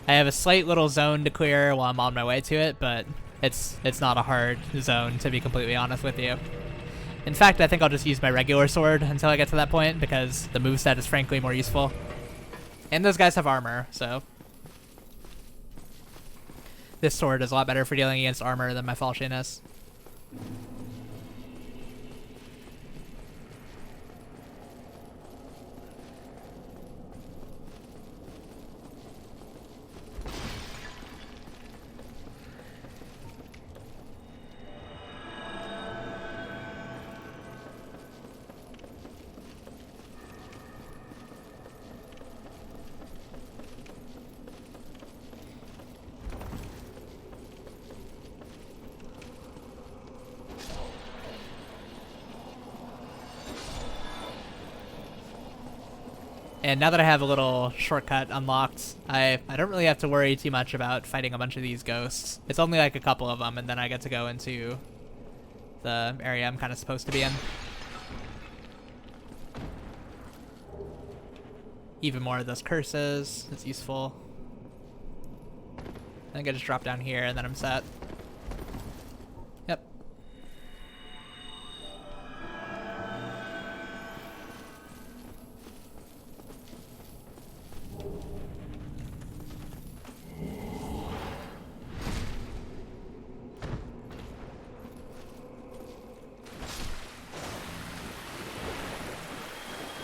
I have a slight little zone to clear while I'm on my way to it, but it's not a hard zone, to be completely honest with you. In fact, I think I'll just use my regular sword until I get to that point, because the moveset is frankly more useful. And those guys have armor, so this sword is a lot better for dealing against armor than my Falchion is. And now that I have a little shortcut unlocked, I don't really have to worry too much about fighting a bunch of these ghosts. It's only like a couple of them, and then I get to go into the area I'm kind of supposed to be in. Even more of those curses is useful. I think I just drop down here and then I'm set. Yep.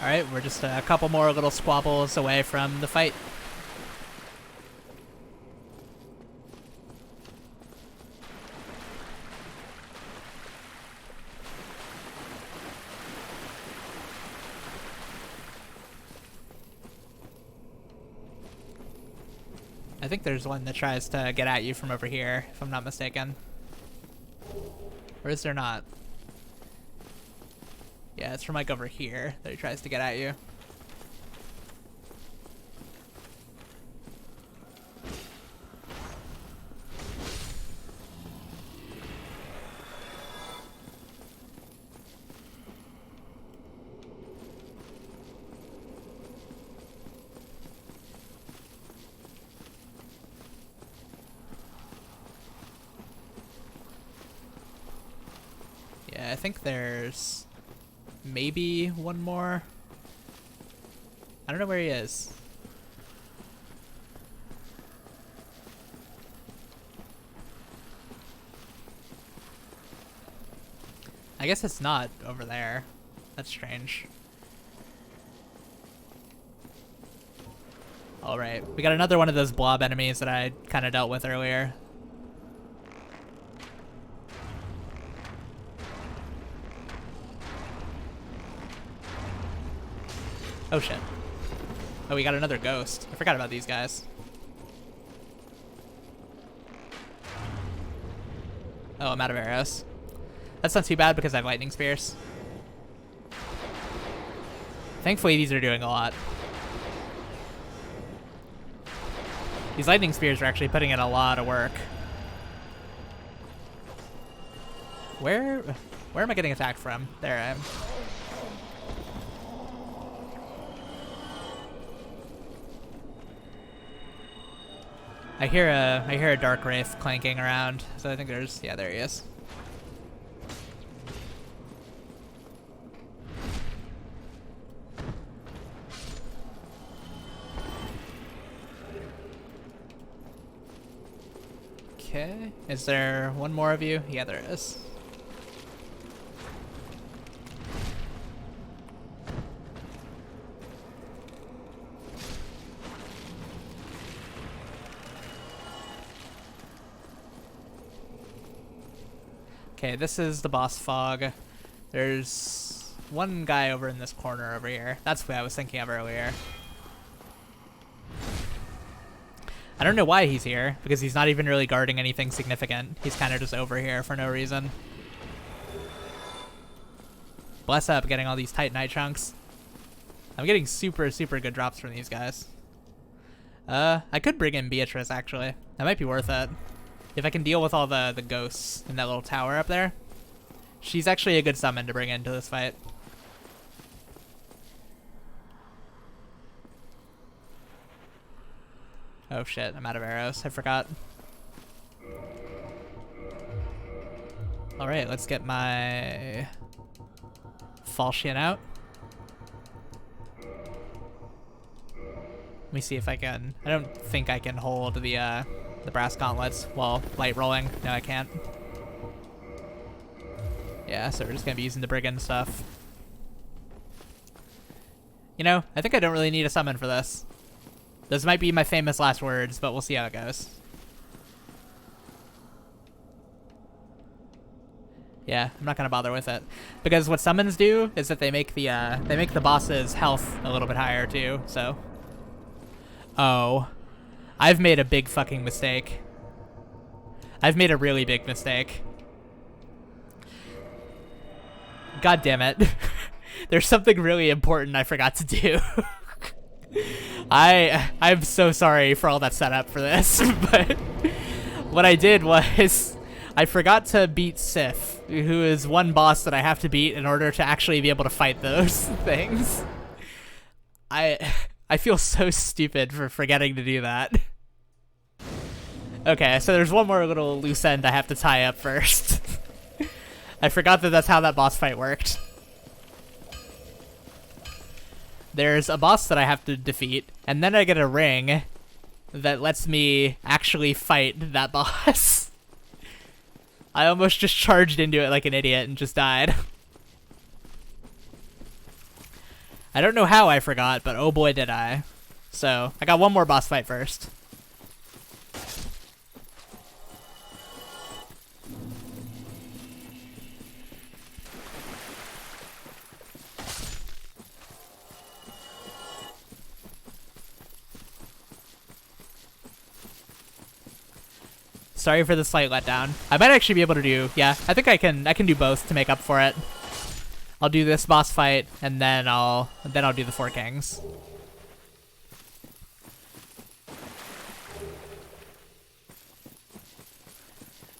Alright, we're just a couple more little squabbles away from the fight. I think there's one that tries to get at you from over here, if I'm not mistaken. Or is there not? Yeah, it's from like over here that he tries to get at you. Yeah, I think there's maybe one more. I don't know where he is. I guess it's not over there. That's strange. Alright, we got another one of those blob enemies that I kind of dealt with earlier. Oh shit. Oh, we got another ghost. I forgot about these guys. Oh, I'm out of arrows. That's not too bad because I have lightning spears. Thankfully, these are doing a lot. These lightning spears are actually putting in a lot of work. Where am I getting attacked from? There I am. I hear a dark wraith clanking around, so I think there's, yeah, there he is. Okay, is there one more of you? Yeah, there is. Okay, this is the boss fog. There's one guy over in this corner over here. That's what I was thinking of earlier. I don't know why he's here, because he's not even really guarding anything significant. He's kind of just over here for no reason. Bless up getting all these Titanite chunks. I'm getting super, super good drops from these guys. I could bring in Beatrice, actually. That might be worth it. If I can deal with all the ghosts in that little tower up there. She's actually a good summon to bring into this fight. Oh shit, I'm out of arrows. I forgot. Alright, let's get my falchion out. Let me see if I can. I don't think I can hold the brass gauntlets while light rolling. No, I can't. Yeah, so we're just gonna be using the brigand stuff. You know, I think I don't really need a summon for this. Those might be my famous last words, but we'll see how it goes. Yeah, I'm not gonna bother with it, because what summons do is that they make the boss's health a little bit higher too. So, oh, I've made a big fucking mistake. I've made a really big mistake. God damn it! There's something really important I forgot to do. I'm so sorry for all that setup for this, but what I did was I forgot to beat Sif, who is one boss that I have to beat in order to actually be able to fight those things. I feel so stupid for forgetting to do that. Okay, so there's one more little loose end I have to tie up first. I forgot that that's how that boss fight worked. There's a boss that I have to defeat, and then I get a ring that lets me actually fight that boss. I almost just charged into it like an idiot and just died. I don't know how I forgot, but oh boy did I. So, I got one more boss fight first. Sorry for the slight letdown. I might actually be able to do, yeah, I think I can do both to make up for it. I'll do this boss fight and then I'll do the Four Kings.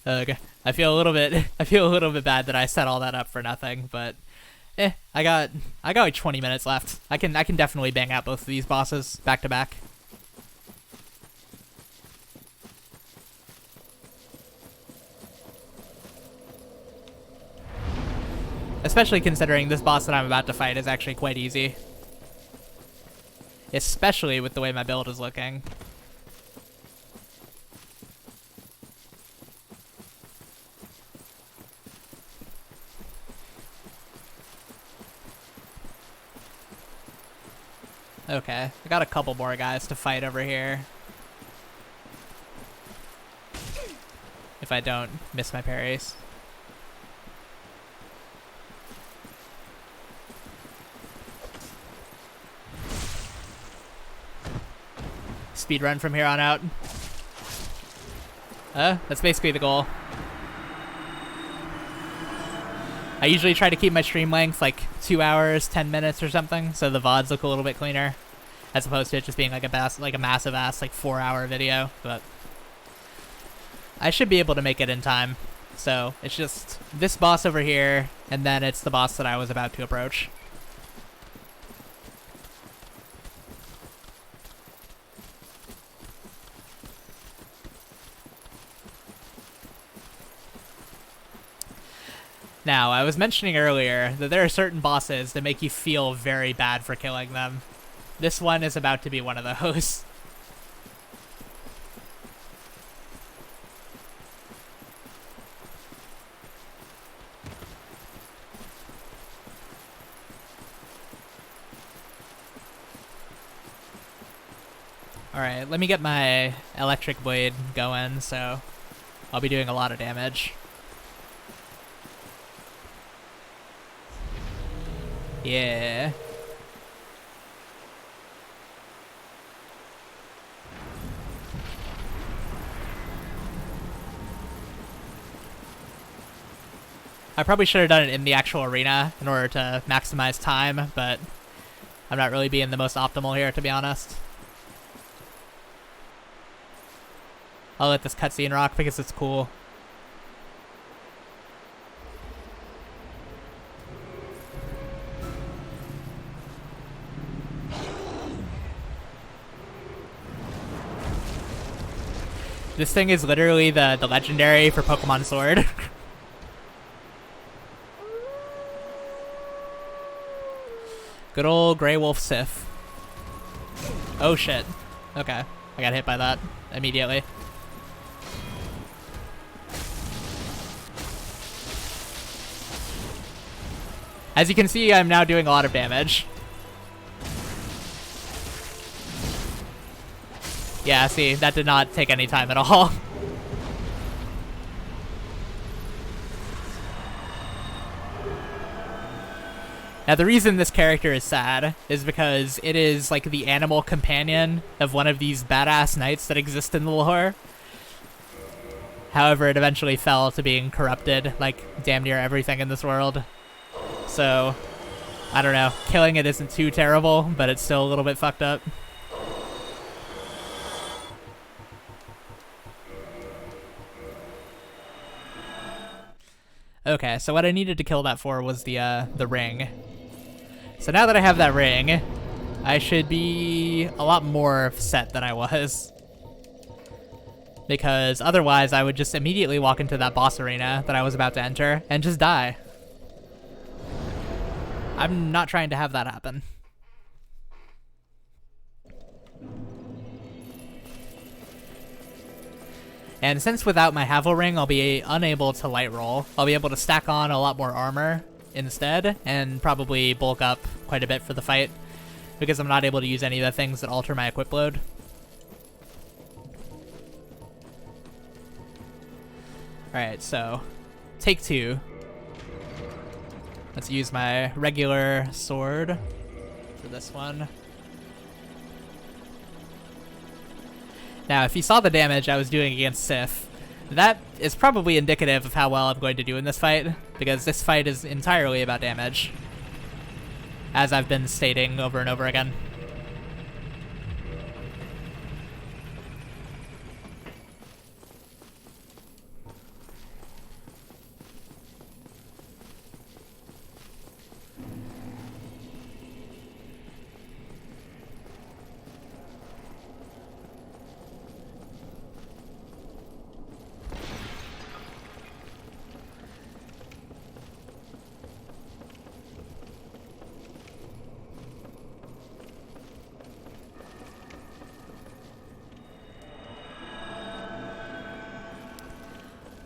Okay. I feel a little bit bad that I set all that up for nothing, but I got like 20 minutes left. I can definitely bang out both of these bosses back to back. Especially considering this boss that I'm about to fight is actually quite easy. Especially with the way my build is looking. Okay, I got a couple more guys to fight over here. If I don't miss my parries. Speedrun from here on out. That's basically the goal. I usually try to keep my stream length like 2 hours, 10 minutes or something, so the VODs look a little bit cleaner, as opposed to it just being like a massive ass like 4-hour video. But I should be able to make it in time. So it's just this boss over here, and then it's the boss that I was about to approach. Now, I was mentioning earlier that there are certain bosses that make you feel very bad for killing them. This one is about to be one of those. Alright, let me get my electric blade going, so I'll be doing a lot of damage. Yeah. I probably should have done it in the actual arena in order to maximize time, but I'm not really being the most optimal here, to be honest. I'll let this cutscene rock because it's cool. This thing is literally the legendary for Pokemon Sword. Good old Grey Wolf Sif. Oh shit. Okay. I got hit by that immediately. As you can see, I'm now doing a lot of damage. Yeah, see, that did not take any time at all. Now, the reason this character is sad is because it is like the animal companion of one of these badass knights that exist in the lore. However, it eventually fell to being corrupted, like damn near everything in this world. So, I don't know. Killing it isn't too terrible, but it's still a little bit fucked up. Okay, so what I needed to kill that for was the ring. So now that I have that ring, I should be a lot more set than I was. Because otherwise I would just immediately walk into that boss arena that I was about to enter and just die. I'm not trying to have that happen. And since without my Havel Ring I'll be unable to light roll, I'll be able to stack on a lot more armor instead and probably bulk up quite a bit for the fight because I'm not able to use any of the things that alter my equip load. Alright, so take 2. Let's use my regular sword for this one. Now, if you saw the damage I was doing against Sif, that is probably indicative of how well I'm going to do in this fight, because this fight is entirely about damage, as I've been stating over and over again.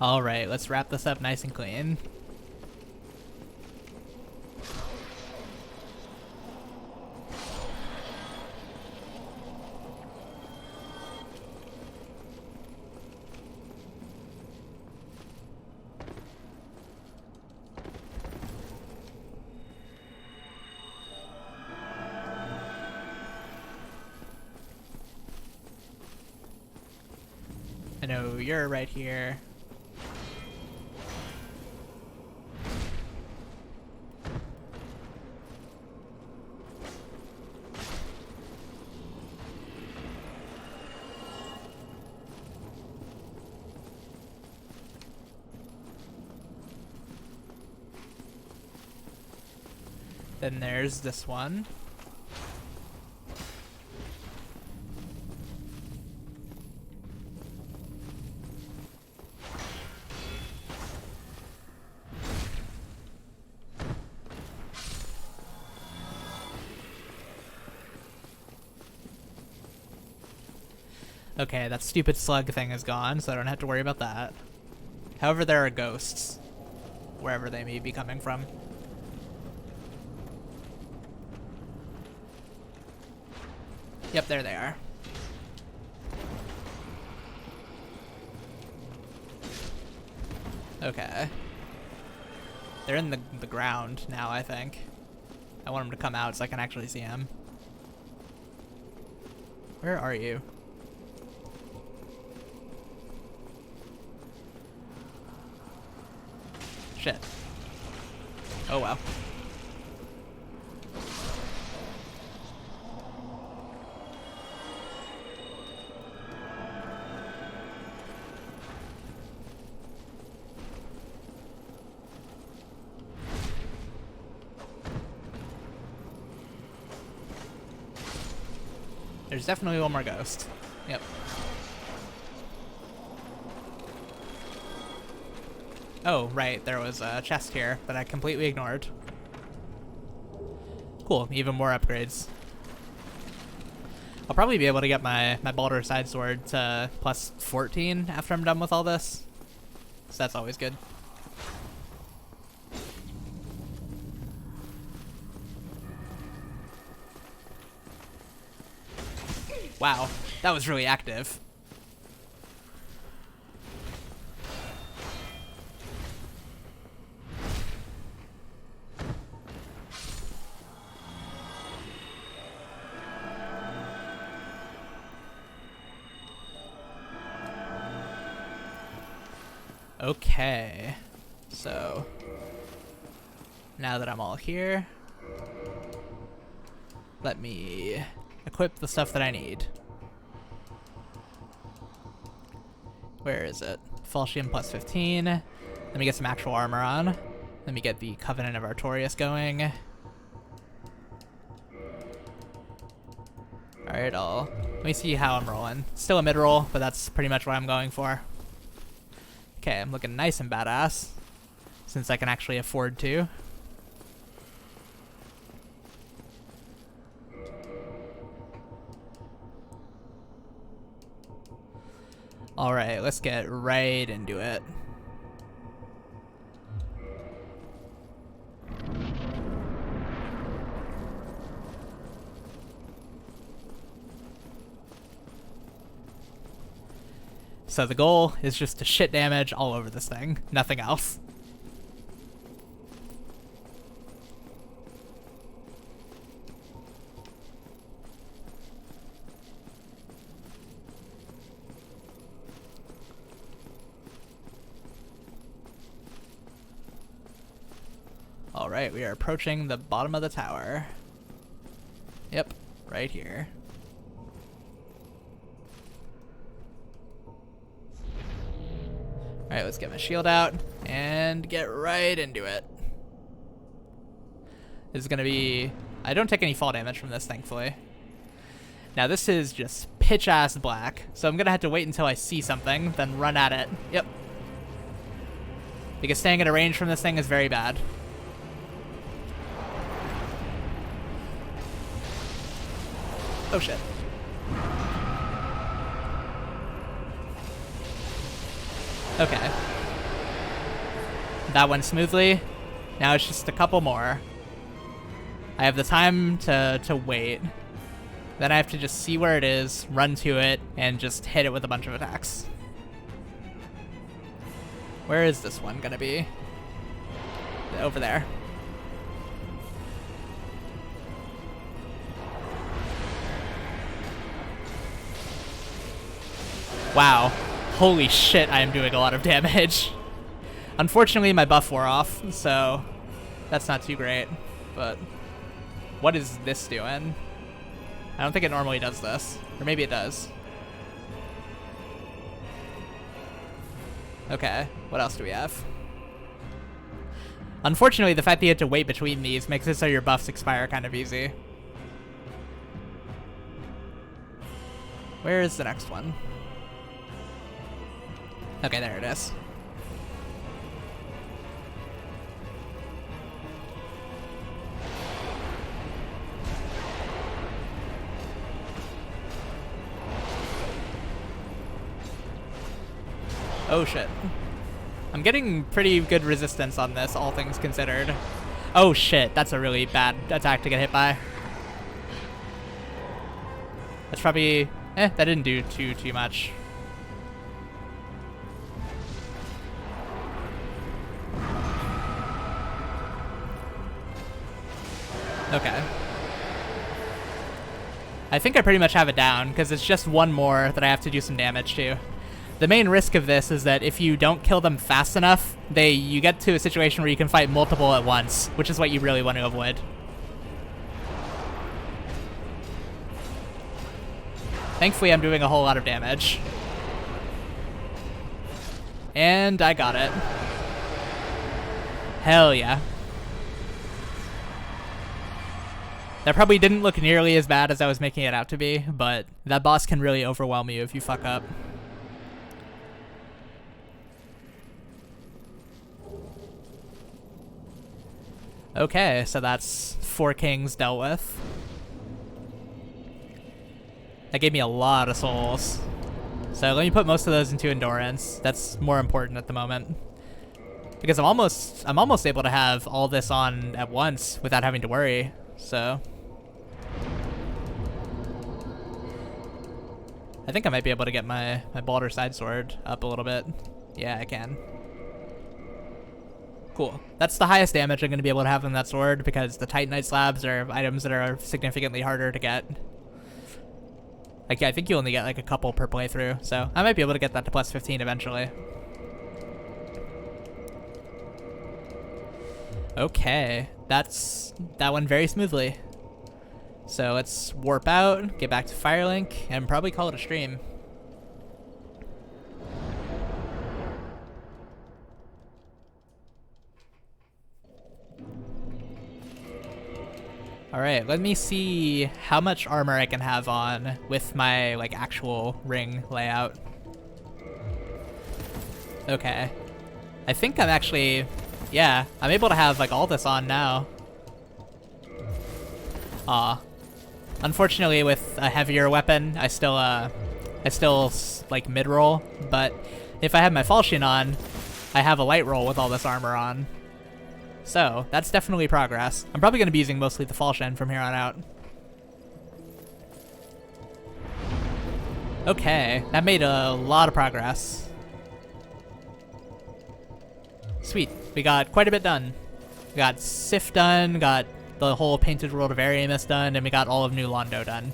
Alright, let's wrap this up nice and clean. I know you're right here. Then there's this one. Okay, that stupid slug thing is gone, so I don't have to worry about that. However, there are ghosts, wherever they may be coming from. Yep, there they are. Okay. They're in the ground now, I think. I want them to come out so I can actually see them. Where are you? Shit. Oh well. There's definitely one more ghost. Yep. Oh, right, there was a chest here that I completely ignored. Cool, even more upgrades. I'll probably be able to get my Baldur side sword to plus 14 after I'm done with all this. So that's always good. Wow, that was really active. Okay, so now that I'm all here, let me equip the stuff that I need. Where is it? Falchion plus 15. Let me get some actual armor on. Let me get the Covenant of Artorias going. Alright, let me see how I'm rolling. Still a mid-roll, but that's pretty much what I'm going for. Okay, I'm looking nice and badass, since I can actually afford to. Alright, let's get right into it. So the goal is just to shit damage all over this thing, nothing else. Alright, we are approaching the bottom of the tower. Yep, right here. Alright, let's get my shield out and get right into it. This is gonna be... I don't take any fall damage from this, thankfully. Now this is just pitch-ass black, so I'm gonna have to wait until I see something, then run at it. Yep. Because staying at a range from this thing is very bad. Oh shit. Okay. That went smoothly. Now it's just a couple more. I have the time to wait. Then I have to just see where it is, run to it, and just hit it with a bunch of attacks. Where is this one gonna be? Over there. Wow. Holy shit, I am doing a lot of damage. Unfortunately, my buff wore off, so that's not too great. But what is this doing? I don't think it normally does this. Or maybe it does. Okay, what else do we have? Unfortunately, the fact that you have to wait between these makes it so your buffs expire kind of easy. Where is the next one? Okay, there it is. Oh shit. I'm getting pretty good resistance on this, all things considered. Oh shit, that's a really bad attack to get hit by. That's probably... that didn't do too much. Okay. I think I pretty much have it down, because it's just one more that I have to do some damage to. The main risk of this is that if you don't kill them fast enough, you get to a situation where you can fight multiple at once, which is what you really want to avoid. Thankfully, I'm doing a whole lot of damage. And I got it. Hell yeah. That probably didn't look nearly as bad as I was making it out to be, but that boss can really overwhelm you if you fuck up. Okay, so that's 4 kings dealt with. That gave me a lot of souls. So let me put most of those into endurance. That's more important at the moment. Because I'm almost able to have all this on at once without having to worry. So I think I might be able to get my Baldur side sword up a little bit. Yeah, I can. Cool. That's the highest damage I'm going to be able to have on that sword, because the Titanite slabs are items that are significantly harder to get. Like, yeah, I think you only get like a couple per playthrough, so I might be able to get that to plus 15 eventually. Okay, that went very smoothly. So let's warp out, get back to Firelink, and probably call it a stream. Alright, let me see how much armor I can have on with my, like, actual ring layout. Okay. I think I'm actually... Yeah, I'm able to have, like, all this on now. Aw. Unfortunately, with a heavier weapon, I still, like, mid-roll, but if I have my falchion on, I have a light roll with all this armor on. So, that's definitely progress. I'm probably going to be using mostly the falchion from here on out. Okay, that made a lot of progress. Sweet, we got quite a bit done. We got Sif done, got the whole Painted World of Ariamis done, and we got all of New Londo done.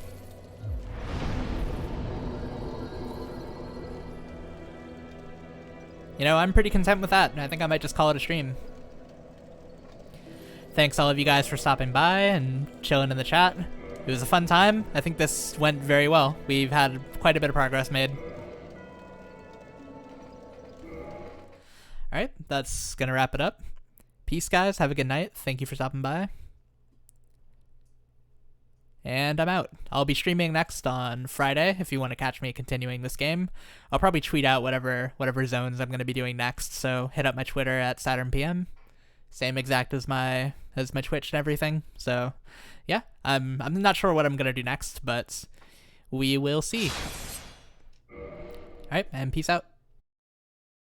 You know, I'm pretty content with that, and I think I might just call it a stream. Thanks all of you guys for stopping by and chilling in the chat. It was a fun time. I think this went very well. We've had quite a bit of progress made. Alright, that's gonna wrap it up. Peace, guys. Have a good night. Thank you for stopping by. And I'm out. I'll be streaming next on Friday if you want to catch me continuing this game. I'll probably tweet out whatever zones I'm going to be doing next, so hit up my Twitter at SaturnPM. Same exact as my Twitch and everything. So yeah, I'm not sure what I'm going to do next, but we will see. Alright, and peace out.